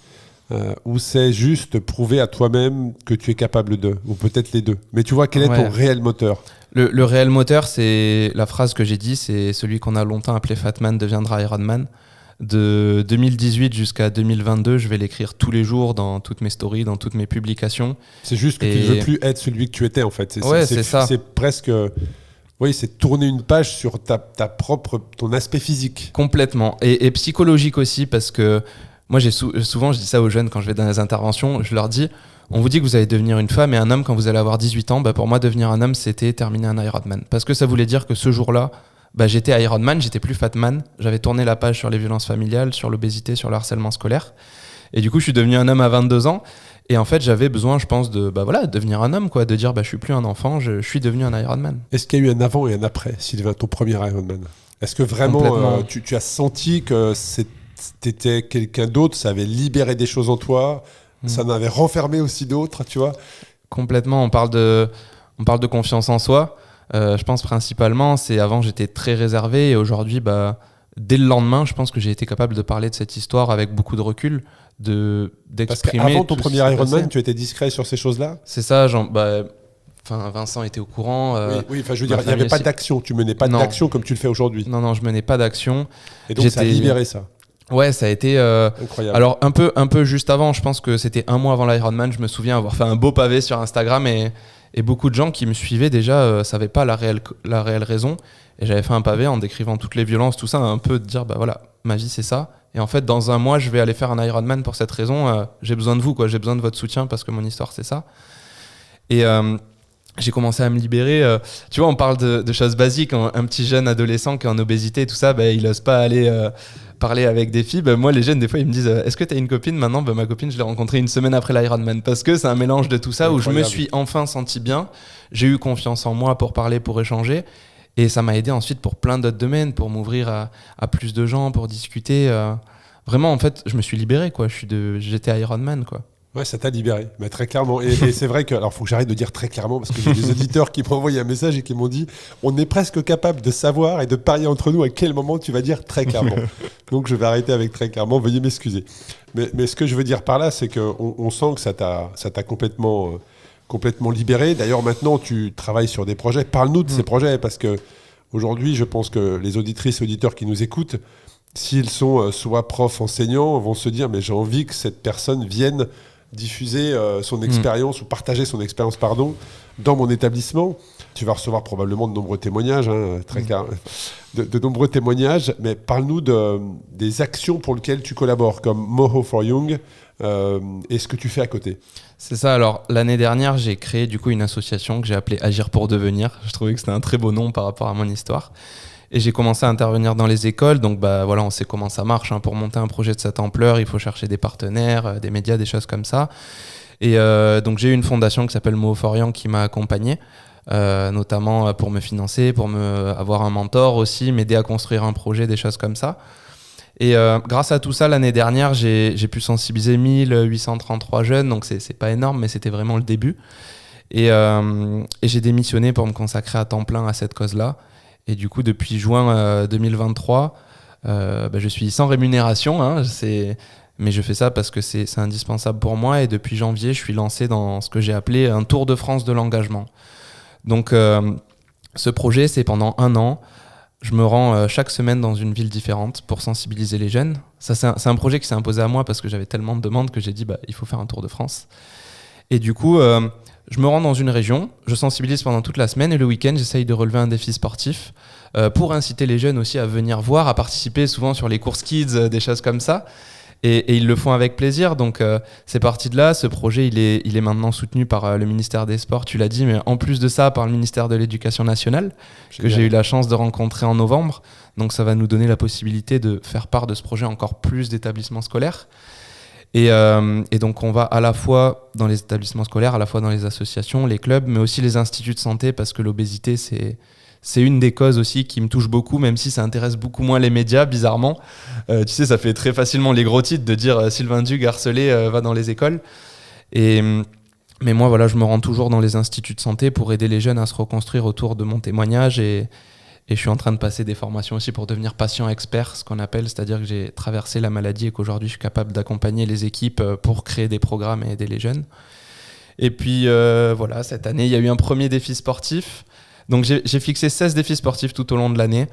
ou c'est juste prouver à toi-même que tu es capable de, ou peut-être les deux? Mais tu vois, quel est ton réel moteur? Le réel moteur, c'est la phrase que j'ai dit, c'est celui qu'on a longtemps appelé Fatman deviendra Ironman. De 2018 jusqu'à 2022, je vais l'écrire tous les jours dans toutes mes stories, dans toutes mes publications. C'est juste que tu ne veux plus être celui que tu étais, en fait. C'est ça. C'est presque... Oui, c'est tourner une page sur ton aspect physique. Complètement. Et psychologique aussi, parce que moi, souvent, je dis ça aux jeunes quand je vais dans les interventions, je leur dis, on vous dit que vous allez devenir une femme et un homme quand vous allez avoir 18 ans. Pour moi, devenir un homme, c'était terminer un Ironman. Parce que ça voulait dire que ce jour-là, j'étais Ironman, j'étais plus Fatman. J'avais tourné la page sur les violences familiales, sur l'obésité, sur le harcèlement scolaire. Et du coup, je suis devenu un homme à 22 ans. Et en fait, j'avais besoin, je pense, de devenir un homme, quoi, de dire je suis plus un enfant, je suis devenu un Ironman. Est-ce qu'il y a eu un avant et un après, Sylvain, ton premier Ironman? Est-ce que vraiment tu as senti que t'étais quelqu'un d'autre, ça avait libéré des choses en toi, ça en avait renfermé aussi d'autres, tu vois? Complètement, on parle de confiance en soi. Je pense principalement, avant j'étais très réservé et aujourd'hui, dès le lendemain, je pense que j'ai été capable de parler de cette histoire avec beaucoup de recul, d'exprimer. Parce qu'avant ton premier Ironman, tu étais discret sur ces choses-là? C'est ça, Vincent était au courant. Oui, je veux dire, il n'y avait pas d'action, tu menais pas d'action comme tu le fais aujourd'hui. Non, je menais pas d'action. Et donc ça a libéré ça. Ouais, ça a été incroyable. Alors un peu juste avant, je pense que c'était un mois avant l'Ironman, je me souviens avoir fait un beau pavé sur Instagram et beaucoup de gens qui me suivaient déjà savaient pas la réelle raison. Et j'avais fait un pavé en décrivant toutes les violences, tout ça, un peu de dire ma vie c'est ça. Et en fait, dans un mois, je vais aller faire un Ironman pour cette raison. J'ai besoin de vous, quoi. J'ai besoin de votre soutien parce que mon histoire c'est ça. Et j'ai commencé à me libérer. Tu vois, on parle de choses basiques. Un petit jeune adolescent qui est en obésité, tout ça, il n'ose pas aller parler avec des filles. Moi, les jeunes, des fois, ils me disent est-ce que tu as une copine? Maintenant, ma copine, je l'ai rencontrée une semaine après l'Ironman. Parce que c'est un mélange de tout ça. Incroyable. Où je me suis enfin senti bien. J'ai eu confiance en moi pour parler, pour échanger. Et ça m'a aidé ensuite pour plein d'autres domaines, pour m'ouvrir à plus de gens, pour discuter. Vraiment, en fait, je me suis libéré, quoi. J'étais Ironman, quoi. Ouais, ça t'a libéré, mais très clairement. Et c'est vrai que, alors, faut que j'arrête de dire très clairement parce que j'ai des auditeurs qui m'ont envoyé un message et qui m'ont dit, on est presque capable de savoir et de parier entre nous à quel moment tu vas dire très clairement. Donc, je vais arrêter avec très clairement. Veuillez m'excuser. Mais ce que je veux dire par là, c'est qu'on sent que ça t'a complètement libéré. D'ailleurs, maintenant, tu travailles sur des projets. Parle-nous de ces projets parce que aujourd'hui, je pense que les auditrices et auditeurs qui nous écoutent, s'ils sont soit profs, enseignants, vont se dire, mais j'ai envie que cette personne vienne diffuser son expérience ou partager son expérience, dans mon établissement. Tu vas recevoir probablement de nombreux témoignages, très clair, de nombreux témoignages, mais parle-nous des actions pour lesquelles tu collabores, comme Moho for Young, et ce que tu fais à côté. C'est ça, alors l'année dernière, j'ai créé du coup une association que j'ai appelée Agir pour devenir. Je trouvais que c'était un très beau nom par rapport à mon histoire. Et j'ai commencé à intervenir dans les écoles, donc on sait comment ça marche. Pour monter un projet de cette ampleur, il faut chercher des partenaires, des médias, des choses comme ça. Et donc j'ai eu une fondation qui s'appelle Moho for Young qui m'a accompagné, notamment pour me financer, pour avoir un mentor aussi, m'aider à construire un projet, des choses comme ça. Et grâce à tout ça, l'année dernière, j'ai pu sensibiliser 1833 jeunes, donc c'est pas énorme, mais c'était vraiment le début. Et j'ai démissionné pour me consacrer à temps plein à cette cause-là. Et du coup, depuis juin 2023, je suis sans rémunération, mais je fais ça parce que c'est indispensable pour moi. Et depuis janvier, je suis lancé dans ce que j'ai appelé un Tour de France de l'engagement. Donc, ce projet, c'est pendant 1 an. Je me rends chaque semaine dans une ville différente pour sensibiliser les jeunes. Ça, c'est un projet qui s'est imposé à moi parce que j'avais tellement de demandes que j'ai dit il faut faire un Tour de France. Et du coup, je me rends dans une région, je sensibilise pendant toute la semaine et le week-end, j'essaye de relever un défi sportif pour inciter les jeunes aussi à venir voir, à participer souvent sur les courses kids, des choses comme ça. Et ils le font avec plaisir. Donc, c'est parti de là. Ce projet, il est maintenant soutenu par le ministère des Sports, tu l'as dit, mais en plus de ça, par le ministère de l'Éducation nationale, que j'ai eu la chance de rencontrer en novembre. Donc, ça va nous donner la possibilité de faire part de ce projet à encore plus d'établissements scolaires. Et donc, on va à la fois dans les établissements scolaires, à la fois dans les associations, les clubs, mais aussi les instituts de santé, parce que l'obésité, c'est une des causes aussi qui me touche beaucoup, même si ça intéresse beaucoup moins les médias, bizarrement. Tu sais, ça fait très facilement les gros titres de dire Sylvain Dug harcelé va dans les écoles. Mais moi, voilà, je me rends toujours dans les instituts de santé pour aider les jeunes à se reconstruire autour de mon témoignage. Et je suis en train de passer des formations aussi pour devenir patient expert, ce qu'on appelle, c'est-à-dire que j'ai traversé la maladie et qu'aujourd'hui, je suis capable d'accompagner les équipes pour créer des programmes et aider les jeunes. Et puis, voilà, cette année, il y a eu un premier défi sportif. Donc j'ai fixé 16 défis sportifs tout au long de l'année.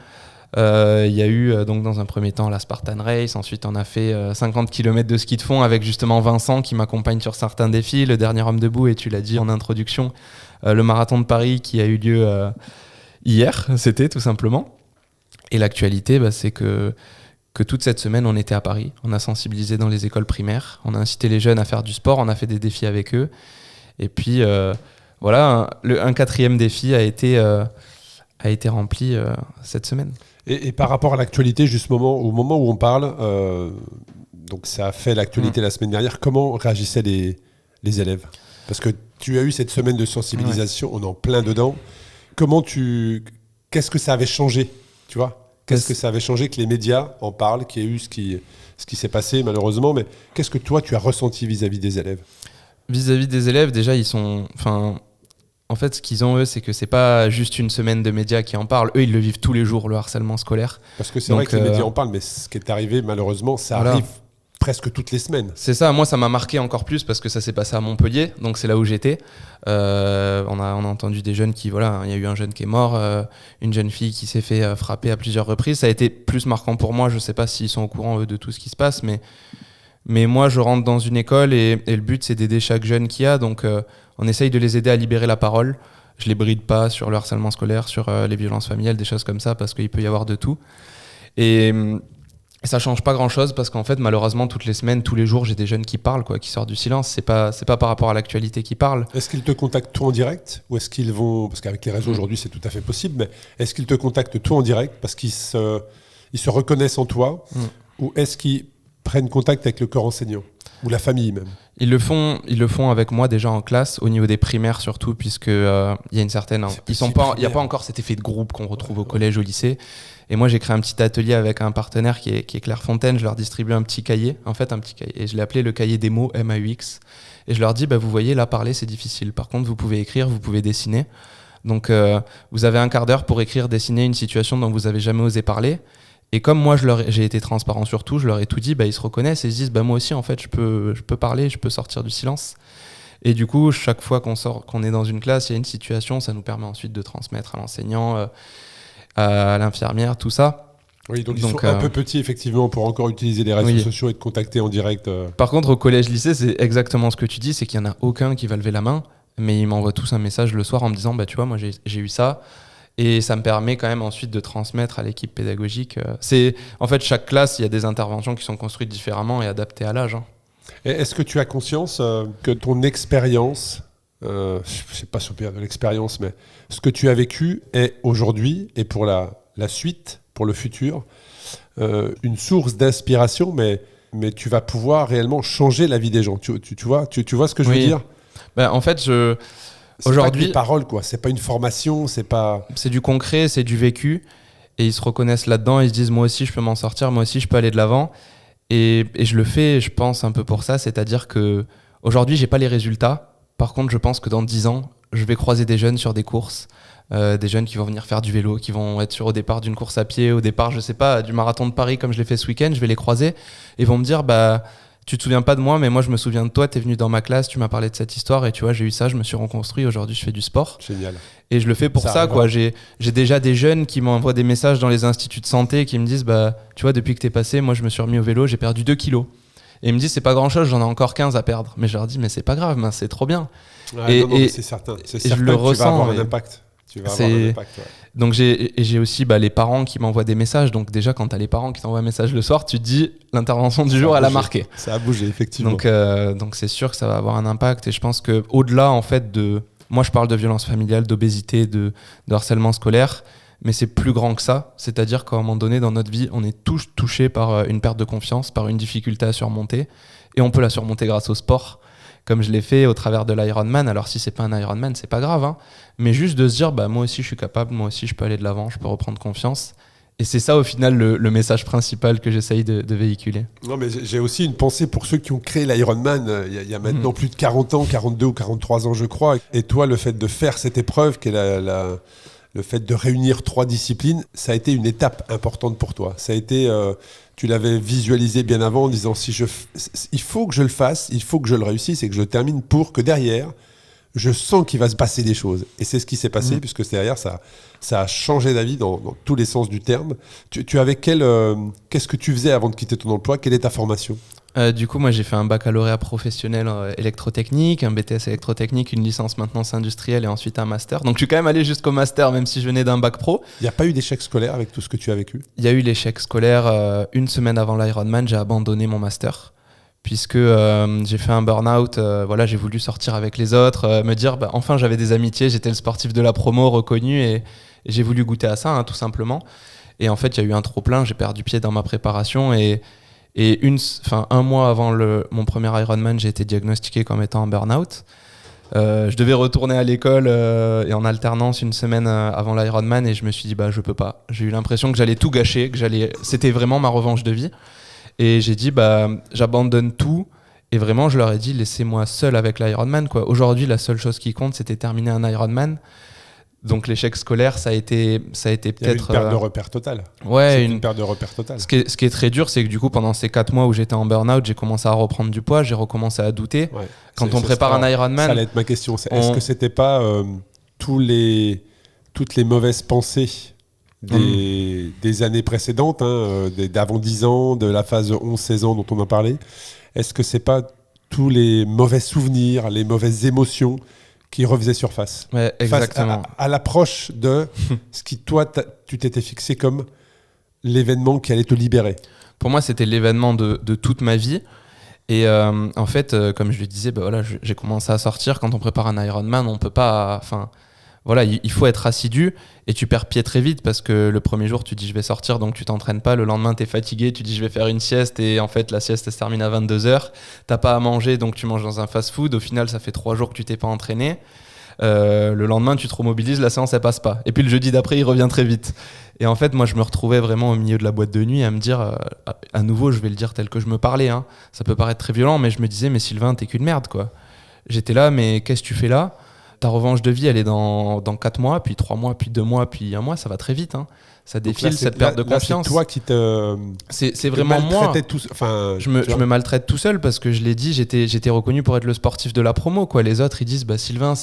Il y a eu donc dans un premier temps la Spartan Race, ensuite on a fait 50 km de ski de fond avec justement Vincent qui m'accompagne sur certains défis, le dernier homme debout, et tu l'as dit en introduction, le marathon de Paris qui a eu lieu hier, c'était tout simplement. Et l'actualité, c'est que toute cette semaine on était à Paris, on a sensibilisé dans les écoles primaires, on a incité les jeunes à faire du sport, on a fait des défis avec eux, et puis voilà, un quatrième défi a été rempli cette semaine. Et par rapport à l'actualité, juste au moment où on parle, donc ça a fait l'actualité la semaine dernière, comment réagissaient les élèves ? Parce que tu as eu cette semaine de sensibilisation, on est en plein dedans. Qu'est-ce que ça avait changé, tu vois ? Qu'est-ce que ça avait changé que les médias en parlent, qu'il y ait eu ce qui s'est passé malheureusement, mais qu'est-ce que toi tu as ressenti vis-à-vis des élèves ? Vis-à-vis des élèves, déjà, en fait, ce qu'ils ont, eux, c'est que c'est pas juste une semaine de médias qui en parlent. Eux, ils le vivent tous les jours, le harcèlement scolaire. Parce que c'est vrai que les médias en parlent, mais ce qui est arrivé, malheureusement, ça arrive presque toutes les semaines. C'est ça. Moi, ça m'a marqué encore plus parce que ça s'est passé à Montpellier. Donc, c'est là où j'étais. On a entendu des jeunes qui... Voilà, il y a eu un jeune qui est mort, une jeune fille qui s'est fait frapper à plusieurs reprises. Ça a été plus marquant pour moi. Je sais pas s'ils sont au courant, eux, de tout ce qui se passe, mais moi, je rentre dans une école et le but, c'est d'aider chaque jeune qu'il y a. Donc, on essaye de les aider à libérer la parole. Je les bride pas sur le harcèlement scolaire, sur les violences familiales, des choses comme ça, parce qu'il peut y avoir de tout. Et ça change pas grand-chose, parce qu'en fait, malheureusement, toutes les semaines, tous les jours, j'ai des jeunes qui parlent, qui sortent du silence. C'est pas par rapport à l'actualité qu'ils parlent. Est-ce qu'ils te contactent toi en direct ? Ou est-ce qu'ils vont... Parce qu'avec les réseaux aujourd'hui, c'est tout à fait possible, mais est-ce qu'ils te contactent toi en direct parce qu'ils se reconnaissent en toi ? Ou est-ce qu'ils prennent contact avec le corps enseignant ou la famille même? Ils le font avec moi déjà en classe, au niveau des primaires surtout, puisque y a une certaine... Il n'y a pas encore cet effet de groupe qu'on retrouve au collège, au lycée. Et moi, j'ai créé un petit atelier avec un partenaire qui est Clairefontaine. Je leur distribue un petit cahier, et je l'ai appelé le cahier des mots, MAUX. Et je leur dis, vous voyez, là, parler, c'est difficile. Par contre, vous pouvez écrire, vous pouvez dessiner. Donc, vous avez un quart d'heure pour écrire, dessiner une situation dont vous n'avez jamais osé parler. Et comme moi, j'ai été transparent sur tout, je leur ai tout dit, ils se reconnaissent et ils se disent, moi aussi, en fait, je peux parler, je peux sortir du silence. Et du coup, chaque fois qu'on est dans une classe, il y a une situation, ça nous permet ensuite de transmettre à l'enseignant, à l'infirmière, tout ça. Oui, donc ils sont un peu petits, effectivement, pour encore utiliser les réseaux sociaux et te contacter en direct. Par contre, au collège-lycée, c'est exactement ce que tu dis, c'est qu'il n'y en a aucun qui va lever la main, mais ils m'envoient tous un message le soir en me disant, tu vois, moi, j'ai eu ça. Et ça me permet quand même ensuite de transmettre à l'équipe pédagogique. En fait, chaque classe, il y a des interventions qui sont construites différemment et adaptées à l'âge. Et est-ce que tu as conscience que ton expérience, je ne sais pas si on peut dire de l'expérience, mais ce que tu as vécu est aujourd'hui et pour la suite, pour le futur, une source d'inspiration, mais tu vas pouvoir réellement changer la vie des gens. Tu vois ce que je veux dire ? En fait, aujourd'hui, pas des paroles, quoi. C'est pas une formation, c'est pas... C'est du concret, c'est du vécu. Et ils se reconnaissent là-dedans, ils se disent, moi aussi, je peux m'en sortir, moi aussi, je peux aller de l'avant. Et je le fais, je pense, un peu pour ça. C'est-à-dire qu'aujourd'hui, j'ai pas les résultats. Par contre, je pense que dans 10 ans, je vais croiser des jeunes sur des courses. Des jeunes qui vont venir faire du vélo, qui vont être au départ d'une course à pied, au départ, je sais pas, du marathon de Paris, comme je l'ai fait ce week-end. Je vais les croiser et vont me dire, tu te souviens pas de moi, mais moi je me souviens de toi, t'es venu dans ma classe, tu m'as parlé de cette histoire et tu vois, j'ai eu ça, je me suis reconstruit, aujourd'hui je fais du sport. Génial. Et je le fais pour ça quoi. J'ai déjà des jeunes qui m'envoient des messages dans les instituts de santé qui me disent, tu vois, depuis que t'es passé, moi je me suis remis au vélo, j'ai perdu 2 kilos. Et ils me disent, c'est pas grand chose, j'en ai encore 15 à perdre. Mais je leur dis, mais c'est pas grave, c'est trop bien. Ouais, non, c'est certain. C'est certain je le que tu vas ressens, avoir un impact. Tu vas avoir un impact, ouais. Donc j'ai aussi les parents qui m'envoient des messages. Donc déjà, quand tu as les parents qui t'envoient un message le soir, tu te dis l'intervention du jour, elle a marqué. Ça a bougé, effectivement. Donc c'est sûr que ça va avoir un impact. Et je pense qu'au-delà, en fait, moi, je parle de violence familiale, d'obésité, de harcèlement scolaire. Mais c'est plus grand que ça. C'est-à-dire qu'à un moment donné, dans notre vie, on est tous touchés par une perte de confiance, par une difficulté à surmonter. Et on peut la surmonter grâce au sport, comme je l'ai fait au travers de l'Ironman. Alors si c'est pas un Ironman, c'est pas grave, hein. Mais juste de se dire, moi aussi je suis capable, moi aussi je peux aller de l'avant, je peux reprendre confiance. Et c'est ça au final le message principal que j'essaye de véhiculer. Non, mais j'ai aussi une pensée pour ceux qui ont créé l'Ironman il y a maintenant plus de 40 ans, 42 ou 43 ans je crois. Et toi, le fait de faire cette épreuve, qui est le fait de réunir 3 disciplines, ça a été une étape importante pour toi. Ça a été, tu l'avais visualisé bien avant en disant il faut que je le fasse, il faut que je le réussisse et que je le termine pour que derrière, je sens qu'il va se passer des choses. Et c'est ce qui s'est passé, puisque derrière, ça a changé la vie dans tous les sens du terme. Tu avais qu'est-ce que tu faisais avant de quitter ton emploi? Quelle est ta formation? Du coup, moi, j'ai fait un baccalauréat professionnel électrotechnique, un BTS électrotechnique, une licence maintenance industrielle et ensuite un master. Donc, je suis quand même allé jusqu'au master, même si je venais d'un bac pro. Il n'y a pas eu d'échec scolaire avec tout ce que tu as vécu? Il y a eu l'échec scolaire. Une semaine avant l'Ironman, j'ai abandonné mon master, puisque j'ai fait un burn-out. J'ai voulu sortir avec les autres, me dire, enfin, j'avais des amitiés, j'étais le sportif de la promo reconnu et j'ai voulu goûter à ça, hein, tout simplement. Et en fait, il y a eu un trop-plein, j'ai perdu pied dans ma préparation et un mois avant mon premier Ironman, j'ai été diagnostiqué comme étant en burn-out. Je devais retourner à l'école et en alternance une semaine avant l'Ironman et je me suis dit je peux pas. J'ai eu l'impression que j'allais tout gâcher, c'était vraiment ma revanche de vie. Et j'ai dit j'abandonne tout et vraiment je leur ai dit laissez-moi seul avec l'Ironman, quoi. Aujourd'hui, la seule chose qui compte, c'était terminer un Ironman. Donc l'échec scolaire, ça a été peut-être... Il y a une perte de repère totale. Ouais, c'est une perte de repère totale. Ce qui est très dur, c'est que du coup, pendant ces 4 mois où j'étais en burn-out, j'ai commencé à reprendre du poids, j'ai recommencé à douter. Ouais. Quand on prépare un Ironman... Ça allait être ma question. Est-ce que c'était pas toutes les mauvaises pensées des années précédentes, d'avant 10 ans, de la phase 11-16 ans dont on a parlé? Est-ce que c'est pas tous les mauvais souvenirs, les mauvaises émotions qui refaisait surface, ouais, exactement. À l'approche de ce qui, toi, tu t'étais fixé comme l'événement qui allait te libérer? Pour moi, c'était l'événement de toute ma vie. Et en fait, comme je le disais, j'ai commencé à sortir. Quand on prépare un Ironman, on peut pas... il faut être assidu et tu perds pied très vite parce que le premier jour, tu dis je vais sortir, donc tu t'entraînes pas. Le lendemain, tu es fatigué, tu dis je vais faire une sieste et en fait, la sieste elle se termine à 22h. T'as pas à manger, donc tu manges dans un fast-food. Au final, ça fait 3 jours que tu t'es pas entraîné. Le lendemain, tu te remobilises, la séance elle passe pas. Et puis le jeudi d'après, il revient très vite. Et en fait, moi, je me retrouvais vraiment au milieu de la boîte de nuit à me dire, à nouveau, je vais le dire tel que je me parlais. Hein. Ça peut paraître très violent, mais je me disais, mais Sylvain, t'es qu'une merde, quoi. J'étais là, mais qu'est-ce que tu fais là? Ta revanche de vie, elle est dans 4 mois, puis 3 mois, puis 2 mois, puis 1 mois, ça va très vite. Hein. Ça défile, cette perte de confiance. C'est toi qui te... C'est vraiment moi. Je me maltraite tout seul parce que je l'ai dit, j'étais reconnu pour être le sportif de la promo, quoi. Les autres, ils disent, Sylvain,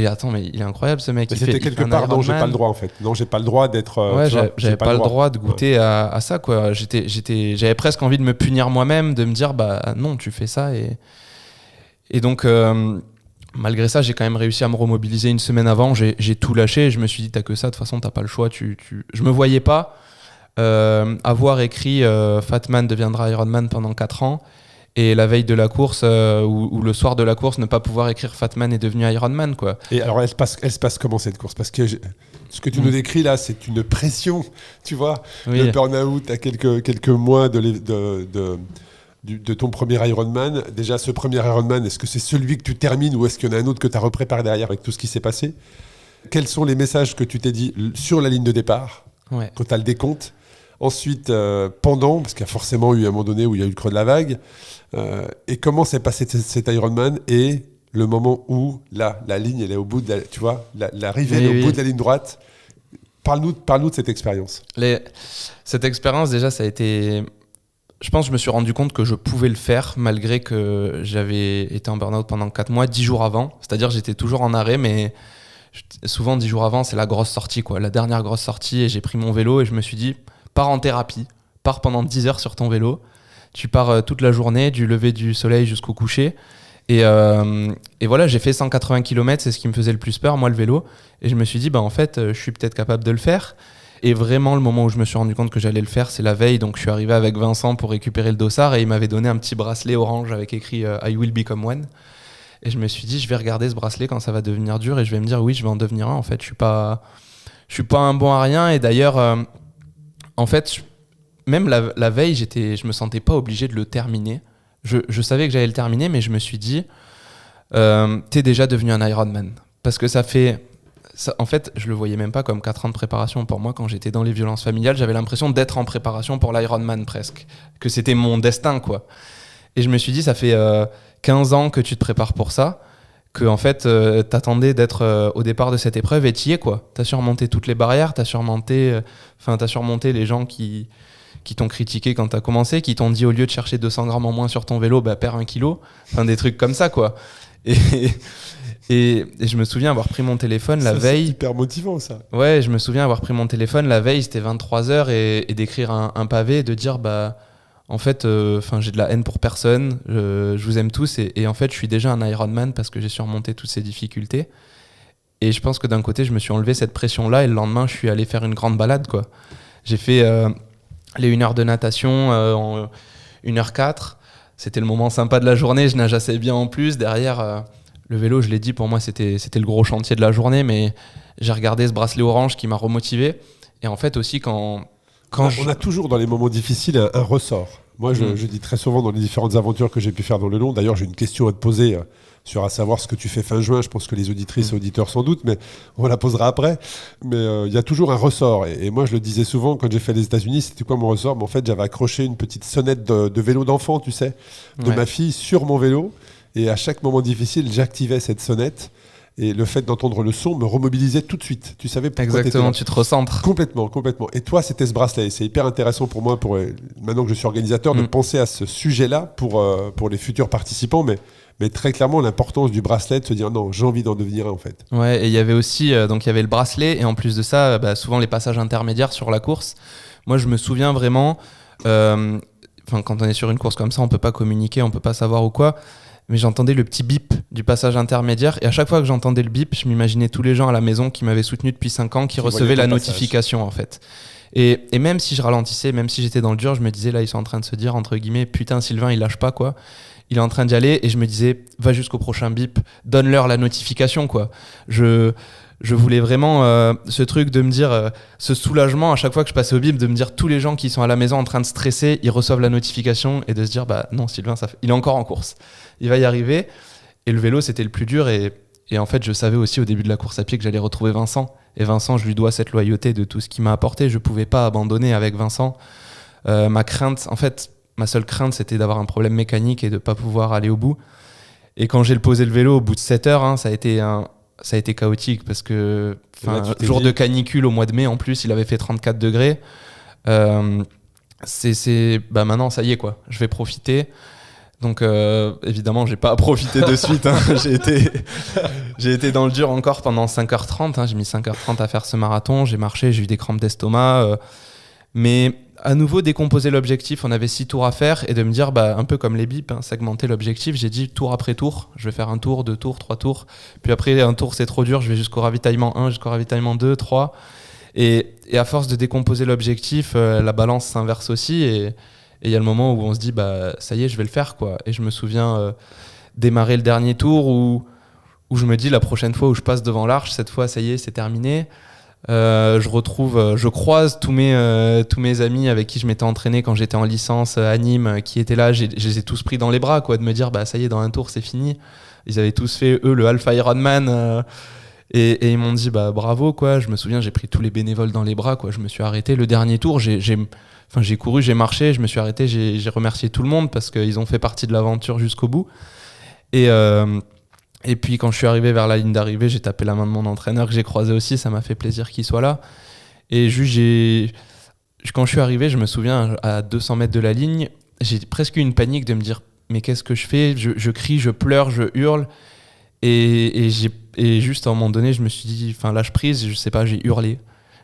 attends, mais il est incroyable ce mec. C'était quelque part, non, j'ai pas le droit en fait. Non, j'ai pas le droit d'être... Ouais, j'avais pas le droit de goûter à ça, quoi. J'avais presque envie de me punir moi-même, de me dire, non, tu fais ça. Et donc... malgré ça, j'ai quand même réussi à me remobiliser une semaine avant. J'ai tout lâché et je me suis dit, t'as que ça, de toute façon, t'as pas le choix. Je me voyais pas avoir écrit Fatman deviendra Ironman pendant 4 ans et la veille de la course ou le soir de la course ne pas pouvoir écrire Fatman est devenu Ironman, quoi. Et alors, elle se passe comment cette course? Parce que ce que tu nous décris là, c'est une pression, tu vois. Oui. Le burn-out à quelques mois de ton premier Ironman. Déjà, ce premier Ironman, est-ce que c'est celui que tu termines ou est-ce qu'il y en a un autre que tu as repréparé derrière avec tout ce qui s'est passé? Quels sont les messages que tu t'es dit sur la ligne de départ, quand tu as le décompte? Ensuite, pendant, parce qu'il y a forcément eu un moment donné où il y a eu le creux de la vague. Et comment s'est passé cet Ironman et le moment où, là, la ligne, elle est au bout de tu vois, l'arrivée est au bout de la ligne droite. Parle-nous de cette expérience. Cette expérience, déjà, ça a été... Je pense que je me suis rendu compte que je pouvais le faire malgré que j'avais été en burn-out pendant 4 mois, 10 jours avant. C'est-à-dire j'étais toujours en arrêt, mais souvent 10 jours avant, c'est la grosse sortie, quoi. La dernière grosse sortie, et j'ai pris mon vélo et je me suis dit, pars en thérapie, pars pendant 10 heures sur ton vélo. Tu pars toute la journée, du lever du soleil jusqu'au coucher. Et voilà, j'ai fait 180 km, c'est ce qui me faisait le plus peur, moi, le vélo. Et je me suis dit, en fait, je suis peut-être capable de le faire. Et vraiment, le moment où je me suis rendu compte que j'allais le faire, c'est la veille. Donc, je suis arrivé avec Vincent pour récupérer le dossard et il m'avait donné un petit bracelet orange avec écrit I will become one. Et je me suis dit, je vais regarder ce bracelet quand ça va devenir dur et je vais me dire, oui, je vais en devenir un. En fait, je suis pas un bon à rien. Et d'ailleurs, en fait, même la veille, je me sentais pas obligé de le terminer. Je savais que j'allais le terminer, mais je me suis dit, t'es déjà devenu un Ironman. Parce que ça, en fait, je le voyais même pas comme 4 ans de préparation. Pour moi, quand j'étais dans les violences familiales, j'avais l'impression d'être en préparation pour l'Ironman presque. Que c'était mon destin, quoi. Et je me suis dit, ça fait 15 ans que tu te prépares pour ça, que en fait, t'attendais d'être au départ de cette épreuve et t'y es, quoi. T'as surmonté toutes les barrières, t'as surmonté les gens qui t'ont critiqué quand t'as commencé, qui t'ont dit au lieu de chercher 200 grammes en moins sur ton vélo, perds 1 kilo. Enfin, des trucs comme ça, quoi. Et je me souviens avoir pris mon téléphone la veille. C'est hyper motivant, ça. Ouais, je me souviens avoir pris mon téléphone la veille, c'était 23h, et d'écrire un pavé et de dire, en fait, j'ai de la haine pour personne, je vous aime tous, et en fait, je suis déjà un Ironman parce que j'ai surmonté toutes ces difficultés. Et je pense que d'un côté, je me suis enlevé cette pression-là, et le lendemain, je suis allé faire une grande balade, quoi. J'ai fait les 1 heure de natation en 1h04. C'était le moment sympa de la journée, je nage assez bien en plus. Derrière, le vélo, je l'ai dit, pour moi, c'était le gros chantier de la journée, mais j'ai regardé ce bracelet orange qui m'a remotivé. Et en fait, aussi, on a toujours dans les moments difficiles un ressort. Moi, je dis très souvent dans les différentes aventures que j'ai pu faire dans le long, d'ailleurs j'ai une question à te poser sur à savoir ce que tu fais fin juin, je pense que les auditrices et auditeurs sans doute, mais on la posera après. Mais il y a toujours un ressort, et moi je le disais souvent quand j'ai fait les États-Unis, c'était quoi mon ressort? En fait, j'avais accroché une petite sonnette de vélo d'enfant, tu sais, de ma fille sur mon vélo, et à chaque moment difficile, j'activais cette sonnette. Et le fait d'entendre le son me remobilisait tout de suite. Tu savais pourquoi. Exactement, tu te recentres. Complètement. Et toi, c'était ce bracelet. C'est hyper intéressant pour moi, maintenant que je suis organisateur, de penser à ce sujet-là pour les futurs participants. Mais très clairement, l'importance du bracelet, de se dire non, j'ai envie d'en devenir un, en fait. Ouais, et il y avait aussi, il y avait le bracelet, et en plus de ça, souvent les passages intermédiaires sur la course. Moi, je me souviens vraiment, quand on est sur une course comme ça, on peut pas communiquer, on peut pas savoir ou quoi. Mais j'entendais le petit bip du passage intermédiaire, et à chaque fois que j'entendais le bip, je m'imaginais tous les gens à la maison qui m'avaient soutenu depuis 5 ans, qui recevaient la notification, en fait. Et même si je ralentissais, même si j'étais dans le dur, je me disais, là, ils sont en train de se dire, entre guillemets, putain, Sylvain, il lâche pas, quoi. Il est en train d'y aller, et je me disais, va jusqu'au prochain bip, donne-leur la notification, quoi. Je voulais vraiment ce truc de me dire, ce soulagement à chaque fois que je passais au bip, de me dire tous les gens qui sont à la maison en train de stresser, ils reçoivent la notification, et de se dire, non, Sylvain, il est encore en course. Il va y arriver. Et le vélo, c'était le plus dur. Et en fait, je savais aussi au début de la course à pied que j'allais retrouver Vincent. Et Vincent, je lui dois cette loyauté de tout ce qu'il m'a apporté. Je ne pouvais pas abandonner avec Vincent. Ma seule crainte, c'était d'avoir un problème mécanique et de ne pas pouvoir aller au bout. Et quand j'ai posé le vélo au bout de 7 heures, ça a été chaotique parce que jour de canicule au mois de mai, en plus, il avait fait 34 degrés. Maintenant, ça y est, quoi. Je vais profiter. Donc évidemment, j'ai pas profité de suite. J'ai été dans le dur encore pendant 5h30. J'ai mis 5h30 à faire ce marathon. J'ai marché, j'ai eu des crampes d'estomac. Mais à nouveau, décomposer l'objectif. On avait 6 tours à faire et de me dire, un peu comme les bips, segmenter l'objectif. J'ai dit tour après tour. Je vais faire un tour, 2 tours, 3 tours. Puis après, un tour, c'est trop dur. Je vais jusqu'au ravitaillement 1, jusqu'au ravitaillement 2, 3. Et à force de décomposer l'objectif, la balance s'inverse aussi. Et il y a le moment où on se dit, ça y est, je vais le faire, quoi. Et je me souviens démarrer le dernier tour où je me dis, la prochaine fois où je passe devant l'arche, cette fois, ça y est, c'est terminé. Je croise tous mes amis avec qui je m'étais entraîné quand j'étais en licence à Nîmes, qui étaient là. Je les ai tous pris dans les bras, quoi, de me dire, ça y est, dans un tour, c'est fini. Ils avaient tous fait, eux, le Alpha Ironman. Et ils m'ont dit, bravo, quoi. Je me souviens, j'ai pris tous les bénévoles dans les bras, quoi. Je me suis arrêté. Le dernier tour, j'ai couru, j'ai marché, je me suis arrêté, j'ai remercié tout le monde parce qu'ils ont fait partie de l'aventure jusqu'au bout. Et puis quand je suis arrivé vers la ligne d'arrivée, j'ai tapé la main de mon entraîneur que j'ai croisé aussi, ça m'a fait plaisir qu'il soit là. Et quand je suis arrivé, je me souviens, à 200 mètres de la ligne, j'ai presque eu une panique de me dire, mais qu'est-ce que je fais ? Je crie, je pleure, je hurle. Et juste à un moment donné, je me suis dit, lâche prise, je sais pas, j'ai hurlé.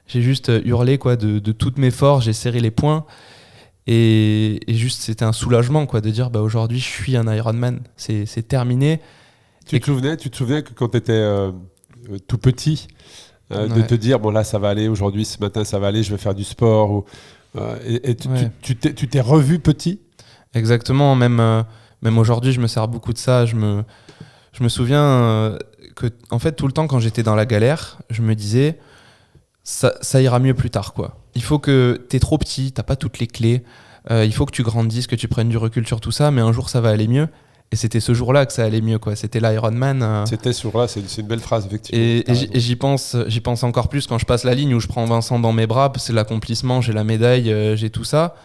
J'ai juste hurlé, quoi, de toutes mes forces, j'ai serré les poings. Et juste, c'était un soulagement, quoi, de dire, bah, aujourd'hui, je suis un Ironman. C'est terminé. Tu te souviens que quand tu étais tout petit, de te dire, bon là, ça va aller, aujourd'hui, ce matin, ça va aller, je vais faire du sport. Tu t'es revu petit? Exactement. Même aujourd'hui, je me sers beaucoup de ça. Je me souviens que, en fait, tout le temps, quand j'étais dans la galère, je me disais, ça ira mieux plus tard, quoi. Il faut que t'es trop petit, t'as pas toutes les clés. Il faut que tu grandisses, que tu prennes du recul sur tout ça, mais un jour, ça va aller mieux. Et c'était ce jour-là que ça allait mieux, quoi. C'était l'Ironman. C'était ce jour-là, c'est une belle phrase, effectivement. Et j'y pense encore plus quand je passe la ligne où je prends Vincent dans mes bras, c'est l'accomplissement, j'ai la médaille, j'ai tout ça.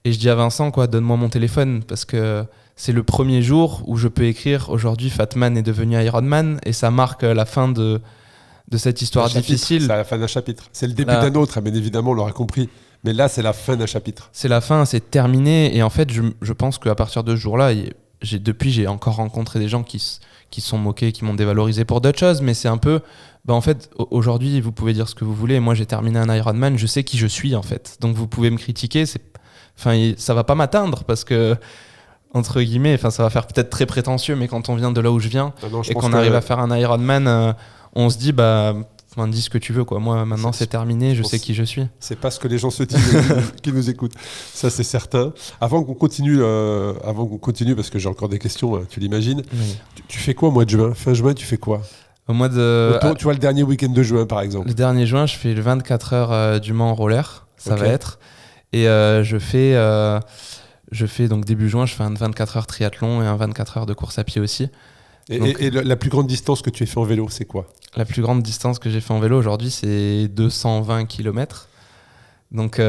Et je dis à Vincent, quoi, donne-moi mon téléphone, parce que c'est le premier jour où je peux écrire, aujourd'hui, Fatman est devenu Ironman, et ça marque la fin de cette histoire difficile. C'est la fin d'un chapitre. C'est le début d'un autre, bien évidemment, on l'aura compris. Mais là, c'est la fin d'un chapitre. C'est la fin, c'est terminé. Et en fait, je pense qu'à partir de ce jour-là, j'ai encore rencontré des gens qui se sont moqués, qui m'ont dévalorisé pour d'autres choses. Mais c'est un peu... en fait, aujourd'hui, vous pouvez dire ce que vous voulez. Moi, j'ai terminé un Ironman. Je sais qui je suis, en fait. Donc, vous pouvez me critiquer. Ça va pas m'atteindre parce que... entre guillemets, ça va faire peut-être très prétentieux, mais quand on vient de là où je viens et qu'on arrive à faire un Ironman, on se dit, dis ce que tu veux, quoi. Moi, maintenant, c'est terminé, je sais qui je suis. C'est pas ce que les gens se disent qui nous écoutent. Ça, c'est certain. Avant qu'on continue, parce que j'ai encore des questions, tu l'imagines. Oui. Tu fais quoi au mois de juin? Fin juin, tu fais quoi? Au mois de... tu vois, le dernier week-end de juin, par exemple. Le dernier juin, je fais le 24 heures du Mans en roller, ça va être. Et je fais donc début juin, je fais un 24 heures triathlon et un 24 heures de course à pied aussi. Et la plus grande distance que tu aies fait en vélo, c'est quoi? La plus grande distance que j'ai fait en vélo aujourd'hui, c'est 220 km. Donc,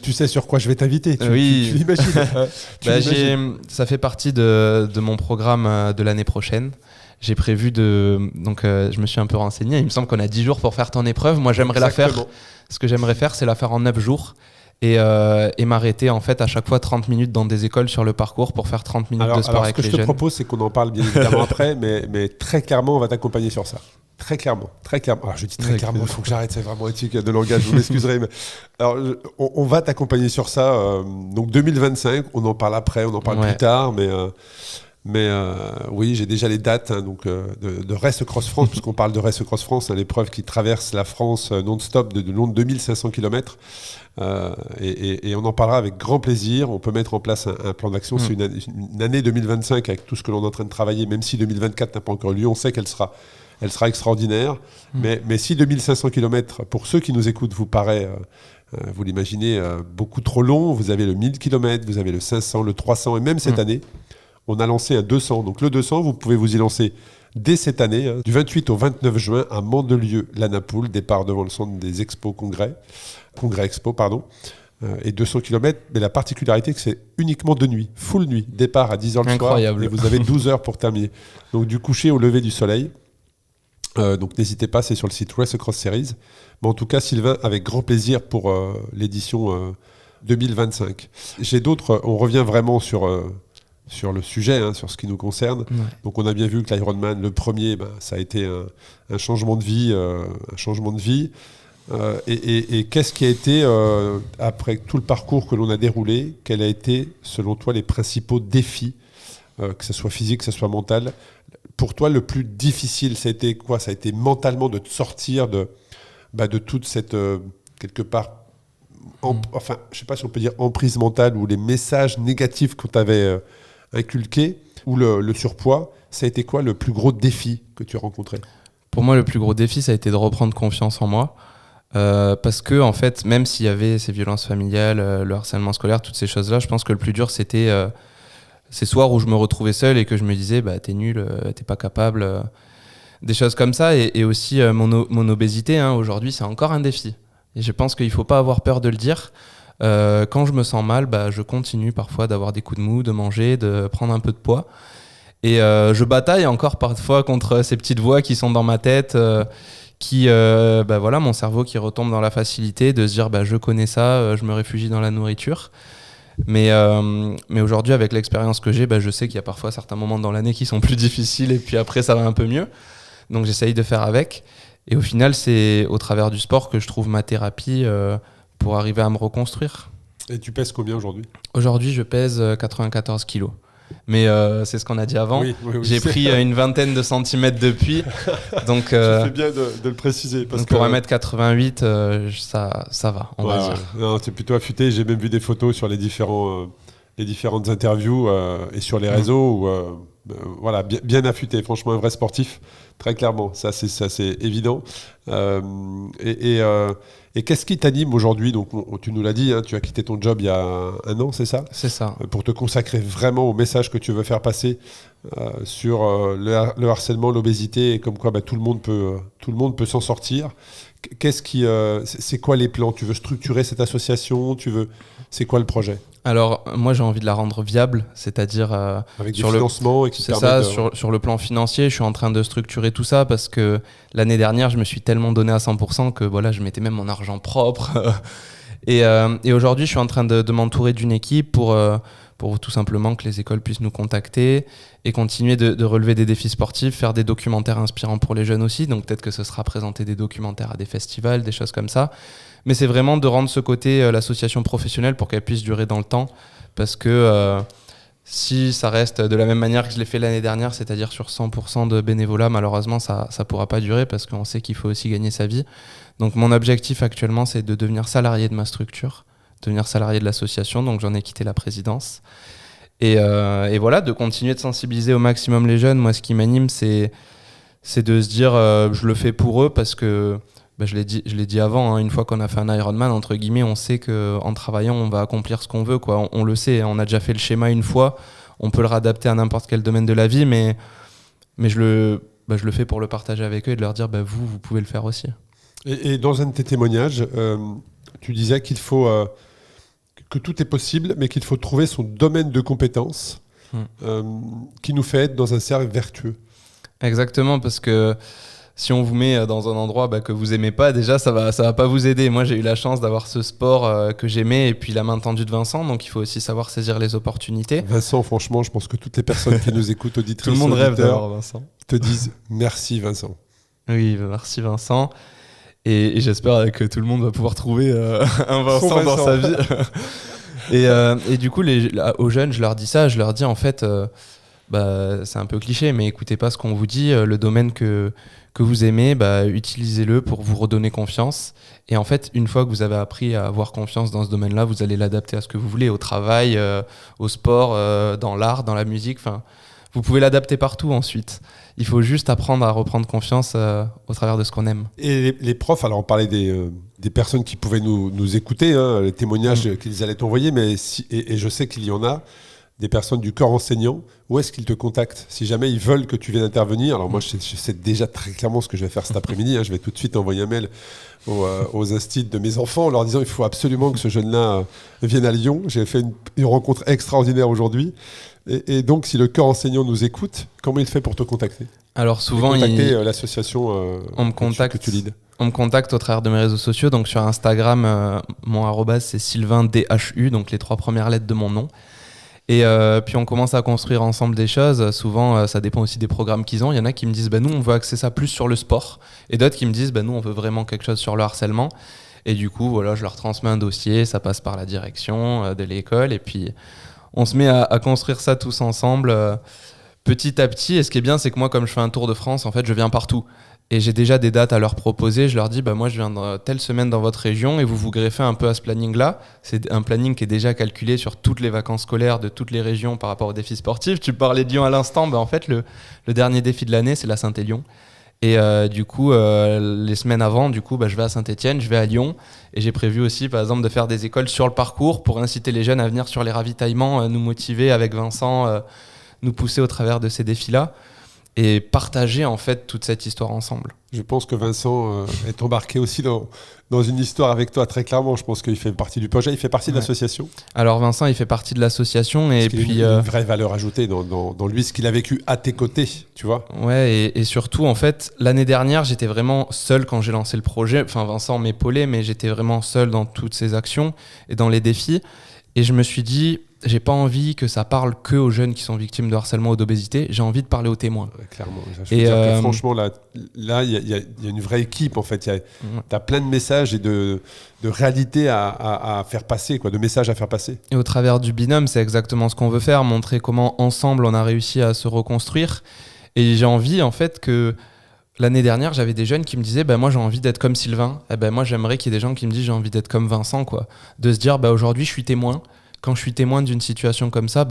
tu sais sur quoi je vais t'inviter, oui. Tu l'imagines. Ça fait partie de mon programme de l'année prochaine. J'ai prévu je me suis un peu renseigné. Il me semble qu'on a 10 jours pour faire ton épreuve. Moi, j'aimerais la faire. Ce que j'aimerais faire, c'est la faire en 9 jours. Et m'arrêter en fait à chaque fois 30 minutes dans des écoles sur le parcours pour faire 30 minutes de sport avec les jeunes. Ce que je te propose, c'est qu'on en parle bien évidemment après, mais très clairement, on va t'accompagner sur ça. Très clairement. Alors, je dis très clairement, il faut que j'arrête, c'est vraiment éthique de langage, vous m'excuserez. Mais... Alors, on va t'accompagner sur ça. Donc 2025, on en parle après, on en parle plus tard, mais oui, j'ai déjà les dates de Race Cross France, puisqu'on parle de Race Cross France, l'épreuve qui traverse la France non-stop de long de 2500 km. Et on en parlera avec grand plaisir. On peut mettre en place un plan d'action. C'est une année 2025 avec tout ce que l'on est en train de travailler, même si 2024 n'a pas encore eu lieu, on sait qu'elle sera extraordinaire. Mais si 2500 km, pour ceux qui nous écoutent, vous paraît, vous l'imaginez, beaucoup trop long, vous avez le 1000 km, vous avez le 500, le 300, et même cette année, on a lancé un 200. Donc le 200, vous pouvez vous y lancer dès cette année, du 28 au 29 juin, à Mandelieu-la-Napoule, départ devant le centre des Congrès Expo, pardon. Et 200 km, mais la particularité, c'est que c'est uniquement de nuit, full nuit, départ à 10h le soir, et vous avez 12 heures pour terminer. Donc du coucher au lever du soleil. Donc n'hésitez pas, c'est sur le site Race Across Series. Mais en tout cas, Sylvain, avec grand plaisir pour l'édition 2025. J'ai d'autres, on revient vraiment sur le sujet, sur ce qui nous concerne. Ouais. Donc on a bien vu que l'Ironman, le premier, ça a été un changement de vie. Et qu'est-ce qui a été, après tout le parcours que l'on a déroulé, quels a été, selon toi, les principaux défis, que ce soit physique, que ce soit mental? Pour toi, le plus difficile, ça a été quoi? Ça a été mentalement de te sortir de toute cette, quelque part, enfin, je ne sais pas si on peut dire emprise mentale, ou les messages négatifs qu'on t'avait inculqués, ou le surpoids. Ça a été quoi le plus gros défi que tu as rencontré? Pour moi, le plus gros défi, ça a été de reprendre confiance en moi. Parce que, en fait, même s'il y avait ces violences familiales, le harcèlement scolaire, toutes ces choses-là, je pense que le plus dur, c'était ces soirs où je me retrouvais seul et que je me disais t'es nul, t'es pas capable, des choses comme ça. Et aussi mon obésité, aujourd'hui, c'est encore un défi. Et je pense qu'il faut pas avoir peur de le dire. Quand je me sens mal, je continue parfois d'avoir des coups de mou, de manger, de prendre un peu de poids. Et je bataille encore parfois contre ces petites voix qui sont dans ma tête, mon cerveau qui retombe dans la facilité de se dire je connais ça, je me réfugie dans la nourriture. Mais aujourd'hui, avec l'expérience que j'ai, je sais qu'il y a parfois certains moments dans l'année qui sont plus difficiles et puis après ça va un peu mieux. Donc j'essaye de faire avec. Et au final, c'est au travers du sport que je trouve ma thérapie pour arriver à me reconstruire. Et tu pèses combien aujourd'hui ? Aujourd'hui, je pèse 94 kilos. Mais c'est ce qu'on a dit avant. Oui, j'ai pris une vingtaine de centimètres depuis. Donc, tu fais bien de le préciser. Parce que pour 1m88, ça va, on va dire. Non, tu es plutôt affûté. J'ai même vu des photos sur les différentes interviews et sur les réseaux. Voilà, bien affûté. Franchement, un vrai sportif, très clairement. Ça, c'est évident. Et qu'est-ce qui t'anime aujourd'hui ? Donc, tu nous l'as dit, tu as quitté ton job il y a 1 an, c'est ça ? C'est ça. Pour te consacrer vraiment au message que tu veux faire passer sur le harcèlement, l'obésité, et comme quoi tout le monde peut s'en sortir. C'est quoi les plans ? Tu veux structurer cette association ? C'est quoi le projet ? Alors, moi, j'ai envie de la rendre viable, c'est-à-dire avec du financement et qui c'est ça, sur le plan financier, je suis en train de structurer tout ça parce que l'année dernière, je me suis tellement donné à 100% que voilà, je mettais même mon argent propre. et aujourd'hui, je suis en train de m'entourer d'une équipe pour tout simplement que les écoles puissent nous contacter et continuer de relever des défis sportifs, faire des documentaires inspirants pour les jeunes aussi. Donc peut-être que ce sera présenter des documentaires à des festivals, des choses comme ça. Mais c'est vraiment de rendre ce côté l'association professionnelle pour qu'elle puisse durer dans le temps. Parce que si ça reste de la même manière que je l'ai fait l'année dernière, c'est-à-dire sur 100% de bénévolat, malheureusement, ça ne pourra pas durer parce qu'on sait qu'il faut aussi gagner sa vie. Donc mon objectif actuellement, c'est de devenir salarié de ma structure, devenir salarié de l'association. Donc j'en ai quitté la présidence. Et voilà, de continuer de sensibiliser au maximum les jeunes. Moi, ce qui m'anime, c'est de se dire je le fais pour eux parce que je l'ai dit avant, une fois qu'on a fait un Ironman, entre guillemets, on sait qu'en travaillant, on va accomplir ce qu'on veut, quoi. On le sait, on a déjà fait le schéma une fois, on peut le réadapter à n'importe quel domaine de la vie, mais je le fais pour le partager avec eux et de leur dire vous pouvez le faire aussi. Et dans un de tes témoignages, tu disais qu'il faut que tout est possible, mais qu'il faut trouver son domaine de compétence qui nous fait être dans un cercle vertueux. Exactement, parce que si on vous met dans un endroit que vous aimez pas, déjà ça va pas vous aider. Moi j'ai eu la chance d'avoir ce sport que j'aimais et puis la main tendue de Vincent, donc il faut aussi savoir saisir les opportunités. Vincent, franchement, je pense que toutes les personnes qui nous écoutent, auditrices, tout le monde rêve d'avoir Vincent, te disent merci Vincent. Oui, merci Vincent. Et j'espère que tout le monde va pouvoir trouver un Vincent dans sa vie. et du coup, aux jeunes, je leur dis ça, je leur dis en fait, c'est un peu cliché, mais écoutez pas ce qu'on vous dit, le domaine que vous aimez, utilisez-le pour vous redonner confiance. Et en fait, une fois que vous avez appris à avoir confiance dans ce domaine-là, vous allez l'adapter à ce que vous voulez, au travail, au sport, dans l'art, dans la musique. Enfin, vous pouvez l'adapter partout ensuite. Il faut juste apprendre à reprendre confiance au travers de ce qu'on aime. Et les profs, alors on parlait des personnes qui pouvaient nous écouter, les témoignages qu'ils allaient t'envoyer, mais et je sais qu'il y en a, des personnes du corps enseignant, où est-ce qu'ils te contactent ? Si jamais ils veulent que tu viennes intervenir, alors moi je sais déjà très clairement ce que je vais faire cet après-midi, je vais tout de suite envoyer un mail aux instits de mes enfants en leur disant il faut absolument que ce jeune-là vienne à Lyon. J'ai fait une rencontre extraordinaire aujourd'hui. Et donc si le corps enseignant nous écoute, comment il fait pour te contacter ? Alors souvent, l'association que tu leads. On me contacte au travers de mes réseaux sociaux, donc sur Instagram, mon arrobase c'est SylvainDHU, donc les 3 premières lettres de mon nom. Et puis on commence à construire ensemble des choses. Souvent, ça dépend aussi des programmes qu'ils ont. Il y en a qui me disent nous, on veut axer ça plus sur le sport. Et d'autres qui me disent nous, on veut vraiment quelque chose sur le harcèlement. Et du coup, voilà, je leur transmets un dossier. Ça passe par la direction de l'école. Et puis, on se met à construire ça tous ensemble petit à petit. Et ce qui est bien, c'est que moi, comme je fais un tour de France, en fait, je viens partout. Et j'ai déjà des dates à leur proposer. Je leur dis, moi, je viens telle semaine dans votre région et vous greffez un peu à ce planning-là. C'est un planning qui est déjà calculé sur toutes les vacances scolaires de toutes les régions par rapport aux défis sportifs. Tu parlais de Lyon à l'instant. En fait, le dernier défi de l'année, c'est la Saint-Élion. Et du coup, les semaines avant, je vais à Saint-Étienne, je vais à Lyon. Et j'ai prévu aussi, par exemple, de faire des écoles sur le parcours pour inciter les jeunes à venir sur les ravitaillements, nous motiver avec Vincent, nous pousser au travers de ces défis-là. Et partager en fait toute cette histoire ensemble. Je pense que Vincent est embarqué aussi dans une histoire avec toi très clairement. Je pense qu'il fait partie du projet, il fait partie de l'association. Alors Vincent, il fait partie de l'association et puis il a une vraie valeur ajoutée dans lui, ce qu'il a vécu à tes côtés, tu vois. Ouais, et surtout en fait, l'année dernière, j'étais vraiment seul quand j'ai lancé le projet. Enfin, Vincent m'épaulait, mais j'étais vraiment seul dans toutes ces actions et dans les défis. Et je me suis dit, j'ai pas envie que ça parle que aux jeunes qui sont victimes de harcèlement ou d'obésité, j'ai envie de parler aux témoins. Ouais, clairement. Je veux dire que franchement, là, il y a une vraie équipe, en fait. Tu as plein de messages et de réalités à faire passer, quoi, de messages à faire passer. Et au travers du binôme, c'est exactement ce qu'on veut faire, montrer comment ensemble on a réussi à se reconstruire. Et j'ai envie, en fait, que l'année dernière, j'avais des jeunes qui me disaient moi j'ai envie d'être comme Sylvain. Moi j'aimerais qu'il y ait des gens qui me disent j'ai envie d'être comme Vincent, quoi. De se dire aujourd'hui je suis témoin. Quand je suis témoin d'une situation comme ça,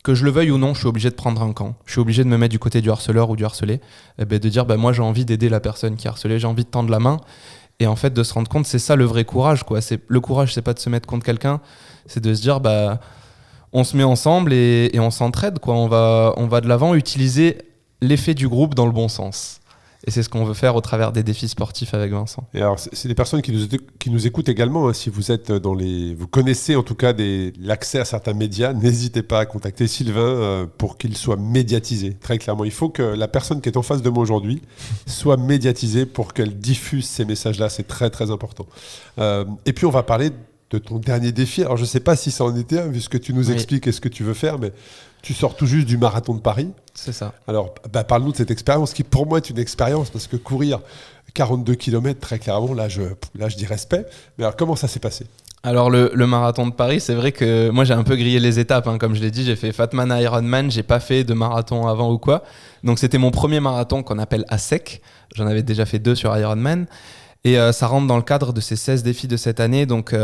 que je le veuille ou non, je suis obligé de prendre un camp. Je suis obligé de me mettre du côté du harceleur ou du harcelé. De dire moi j'ai envie d'aider la personne qui est harcelée, j'ai envie de tendre la main. Et en fait de se rendre compte, c'est ça le vrai courage, quoi. Le courage, c'est pas de se mettre contre quelqu'un, c'est de se dire on se met ensemble et on s'entraide, quoi. On va de l'avant, utiliser l'effet du groupe dans le bon sens. Et c'est ce qu'on veut faire au travers des défis sportifs avec Vincent. Et alors, c'est des personnes qui nous écoutent également. Hein, si vous êtes vous connaissez en tout cas l'accès à certains médias, n'hésitez pas à contacter Sylvain pour qu'il soit médiatisé. Très clairement, il faut que la personne qui est en face de moi aujourd'hui soit médiatisée pour qu'elle diffuse ces messages-là. C'est très très important. Et puis on va parler de ton dernier défi. Alors je ne sais pas si ça en était un, vu ce que tu nous expliques et ce que tu veux faire, mais tu sors tout juste du marathon de Paris. C'est ça. Alors, parle-nous de cette expérience qui, pour moi, est une expérience, parce que courir 42 km, très clairement, là, je dis respect. Mais alors, comment ça s'est passé ? Alors, le marathon de Paris, c'est vrai que moi, j'ai un peu grillé les étapes. Hein. Comme je l'ai dit, j'ai fait Fatman à Ironman, j'ai pas fait de marathon avant ou quoi. Donc, c'était mon premier marathon qu'on appelle à sec. J'en avais déjà fait 2 sur Ironman. Et ça rentre dans le cadre de ces 16 défis de cette année. Donc,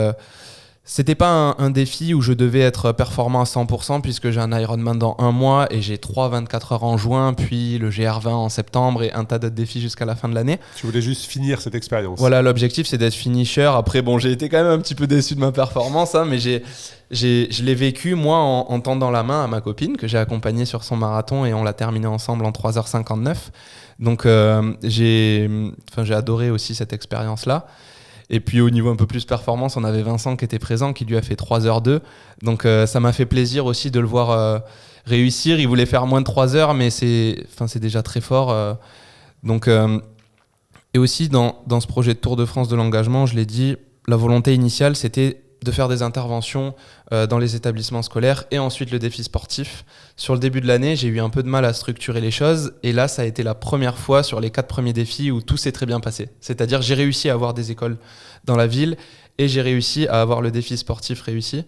c'était pas un défi où je devais être performant à 100% puisque j'ai un Ironman dans 1 mois et j'ai 3 24 heures en juin, puis le GR20 en septembre et un tas d'autres défis jusqu'à la fin de l'année. Tu voulais juste finir cette expérience. Voilà, l'objectif c'est d'être finisher. Après, j'ai été quand même un petit peu déçu de ma performance, hein, mais je l'ai vécu moi en tendant la main à ma copine que j'ai accompagnée sur son marathon et on l'a terminé ensemble en 3h59. Donc j'ai adoré aussi cette expérience-là. Et puis au niveau un peu plus performance, on avait Vincent qui était présent, qui lui a fait 3h02. Donc ça m'a fait plaisir aussi de le voir réussir. Il voulait faire moins de 3 heures, mais c'est déjà très fort. Et aussi dans ce projet de Tour de France de l'engagement, je l'ai dit, la volonté initiale, c'était de faire des interventions dans les établissements scolaires et ensuite le défi sportif. Sur le début de l'année, j'ai eu un peu de mal à structurer les choses et là, ça a été la première fois sur les 4 premiers défis où tout s'est très bien passé. C'est-à-dire, j'ai réussi à avoir des écoles dans la ville et j'ai réussi à avoir le défi sportif réussi.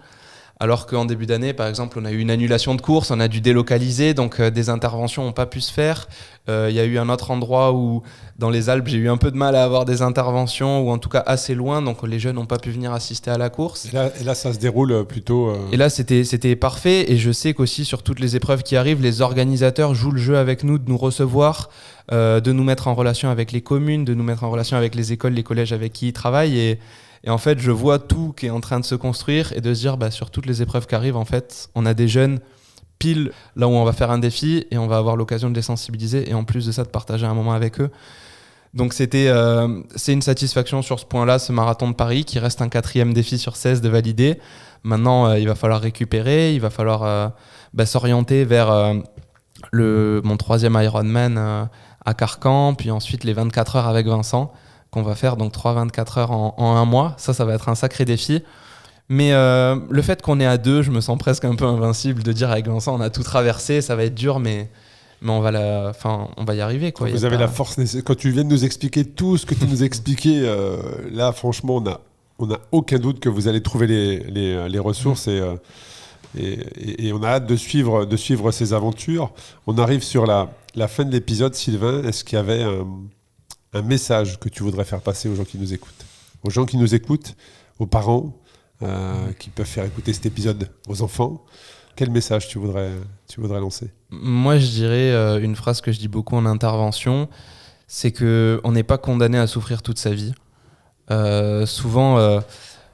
Alors qu'en début d'année, par exemple, on a eu une annulation de course, on a dû délocaliser, donc des interventions n'ont pas pu se faire. Il y a eu un autre endroit où, dans les Alpes, j'ai eu un peu de mal à avoir des interventions, ou en tout cas assez loin, donc les jeunes n'ont pas pu venir assister à la course. Et là ça se déroule plutôt... Et là, c'était parfait, et je sais qu'aussi, sur toutes les épreuves qui arrivent, les organisateurs jouent le jeu avec nous, de nous recevoir, de nous mettre en relation avec les communes, de nous mettre en relation avec les écoles, les collèges avec qui ils travaillent, et en fait, je vois tout qui est en train de se construire et de se dire, sur toutes les épreuves qui arrivent, en fait, on a des jeunes pile là où on va faire un défi et on va avoir l'occasion de les sensibiliser et en plus de ça, de partager un moment avec eux. Donc c'est une satisfaction sur ce point-là, ce marathon de Paris qui reste un 4e défi sur 16 de valider. Maintenant, il va falloir récupérer, il va falloir s'orienter vers mon 3e Ironman à Carcan, puis ensuite les 24 heures avec Vincent, qu'on va faire, donc 3 24 heures en 1 mois. Ça va être un sacré défi. Mais le fait qu'on est à 2, je me sens presque un peu invincible de dire avec Vincent, on a tout traversé, ça va être dur, mais on va y arriver, quoi. Vous avez la force nécessaire. Quand tu viens de nous expliquer tout ce que tu nous expliquais, là, franchement, on n'a aucun doute que vous allez trouver les ressources et on a hâte de suivre ces aventures. On arrive sur la fin de l'épisode. Sylvain, est-ce qu'il y avait un message que tu voudrais faire passer aux gens qui nous écoutent ? Aux gens qui nous écoutent, aux parents qui peuvent faire écouter cet épisode aux enfants. Quel message tu voudrais lancer ? Moi, je dirais une phrase que je dis beaucoup en intervention, c'est qu'on n'est pas condamné à souffrir toute sa vie. Souvent,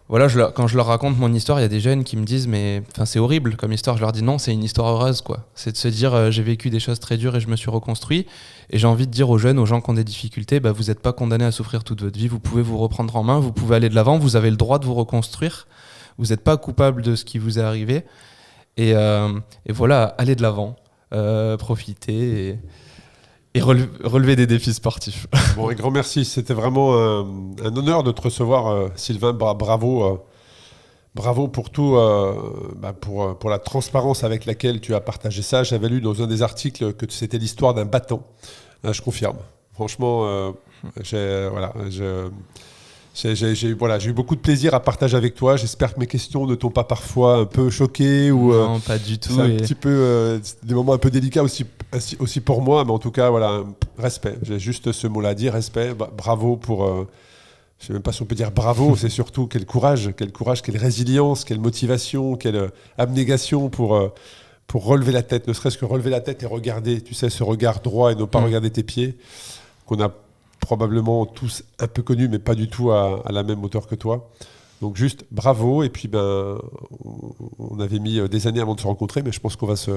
quand je leur raconte mon histoire, il y a des jeunes qui me disent mais c'est horrible comme histoire. Je leur dis non, c'est une histoire heureuse, quoi. C'est de se dire j'ai vécu des choses très dures et je me suis reconstruit. Et j'ai envie de dire aux jeunes, aux gens qui ont des difficultés, vous n'êtes pas condamnés à souffrir toute votre vie. Vous pouvez vous reprendre en main, vous pouvez aller de l'avant, vous avez le droit de vous reconstruire. Vous n'êtes pas coupable de ce qui vous est arrivé. Et voilà, allez de l'avant, profitez et relever des défis sportifs. Bon, un grand merci. C'était vraiment un honneur de te recevoir, Sylvain. Bravo. Bravo pour tout, pour la transparence avec laquelle tu as partagé ça. J'avais lu dans un des articles que c'était l'histoire d'un battant. Je confirme. Franchement, j'ai eu beaucoup de plaisir à partager avec toi. J'espère que mes questions ne t'ont pas parfois un peu choqué ou Non, pas du tout. c'est un petit peu des moments un peu délicats aussi pour moi, mais en tout cas, voilà, respect. J'ai juste ce mot-là à dire, respect. Bravo pour. Je ne sais même pas si on peut dire bravo. C'est surtout quel courage, quelle résilience, quelle motivation, quelle abnégation pour relever la tête, ne serait-ce que relever la tête et regarder, tu sais, ce regard droit et ne pas regarder tes pieds, qu'on a probablement tous un peu connus, mais pas du tout à la même hauteur que toi. Donc juste bravo. Et puis on avait mis des années avant de se rencontrer, mais je pense qu'on va se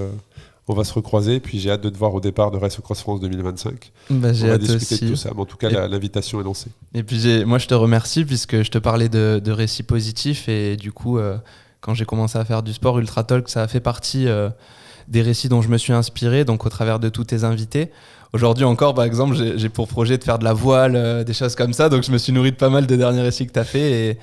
recroiser. Et puis j'ai hâte de te voir au départ de Race Cross France 2025. J'ai on va hâte discuter aussi. de tout ça. Mais en tout cas, l'invitation est lancée. Et puis moi je te remercie puisque je te parlais de récits positifs et du coup quand j'ai commencé à faire du sport, Ultra Talk, ça a fait partie des récits dont je me suis inspiré, donc au travers de tous tes invités. Aujourd'hui encore, par exemple, j'ai pour projet de faire de la voile, des choses comme ça, donc je me suis nourri de pas mal des derniers récits que tu as fait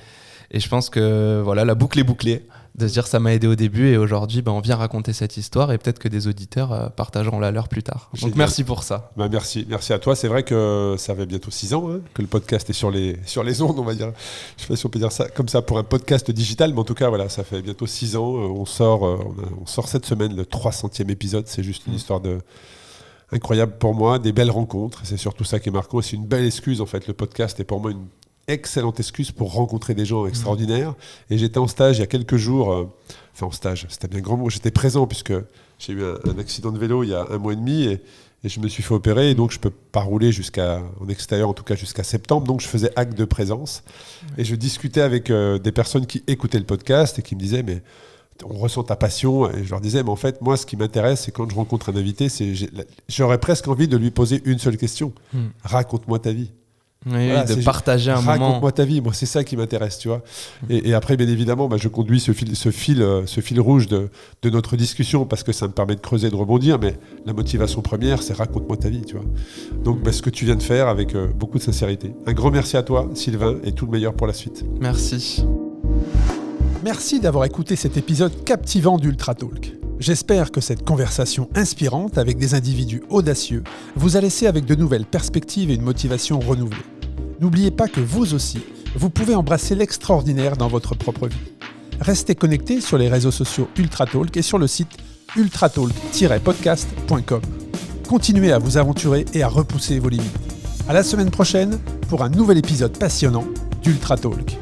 et je pense que voilà, la boucle est bouclée, de se dire ça m'a aidé au début et aujourd'hui on vient raconter cette histoire et peut-être que des auditeurs partageront la leur plus tard. Donc Génial. merci pour ça. Merci à toi. C'est vrai que ça fait bientôt 6 ans que le podcast est sur les ondes, on va dire. Je sais pas si on peut dire ça comme ça pour un podcast digital, mais en tout cas, voilà, ça fait bientôt 6 ans. On sort cette semaine le 300e épisode. C'est juste une histoire incroyable pour moi, des belles rencontres. C'est surtout ça qui est marquant. C'est une belle excuse, en fait. Le podcast est pour moi une excellente excuse pour rencontrer des gens extraordinaires. Et j'étais en stage il y a quelques jours. En stage, c'était bien grand mot. J'étais présent puisque j'ai eu un accident de vélo il y a 1 mois et demi et je me suis fait opérer. Et donc, je ne peux pas rouler en extérieur, en tout cas jusqu'à septembre. Donc, je faisais acte de présence. Et je discutais avec des personnes qui écoutaient le podcast et qui me disaient « mais on ressent ta passion ». Et je leur disais « mais en fait, moi, ce qui m'intéresse, c'est quand je rencontre un invité, j'aurais presque envie de lui poser une seule question. Raconte-moi ta vie ». Oui, Voilà, de partager un moment. Raconte-moi ta vie, moi c'est ça qui m'intéresse, tu vois. Et après, bien évidemment, je conduis ce fil rouge de notre discussion parce que ça me permet de creuser, de rebondir. Mais la motivation première, c'est raconte-moi ta vie, tu vois. Donc, ce que tu viens de faire avec beaucoup de sincérité. Un grand merci à toi, Sylvain, et tout le meilleur pour la suite. Merci. Merci d'avoir écouté cet épisode captivant d'Ultra Talk. J'espère que cette conversation inspirante avec des individus audacieux vous a laissé avec de nouvelles perspectives et une motivation renouvelée. N'oubliez pas que vous aussi, vous pouvez embrasser l'extraordinaire dans votre propre vie. Restez connectés sur les réseaux sociaux Ultra Talk et sur le site ultratalk-podcast.com. Continuez à vous aventurer et à repousser vos limites. À la semaine prochaine pour un nouvel épisode passionnant d'Ultra Talk.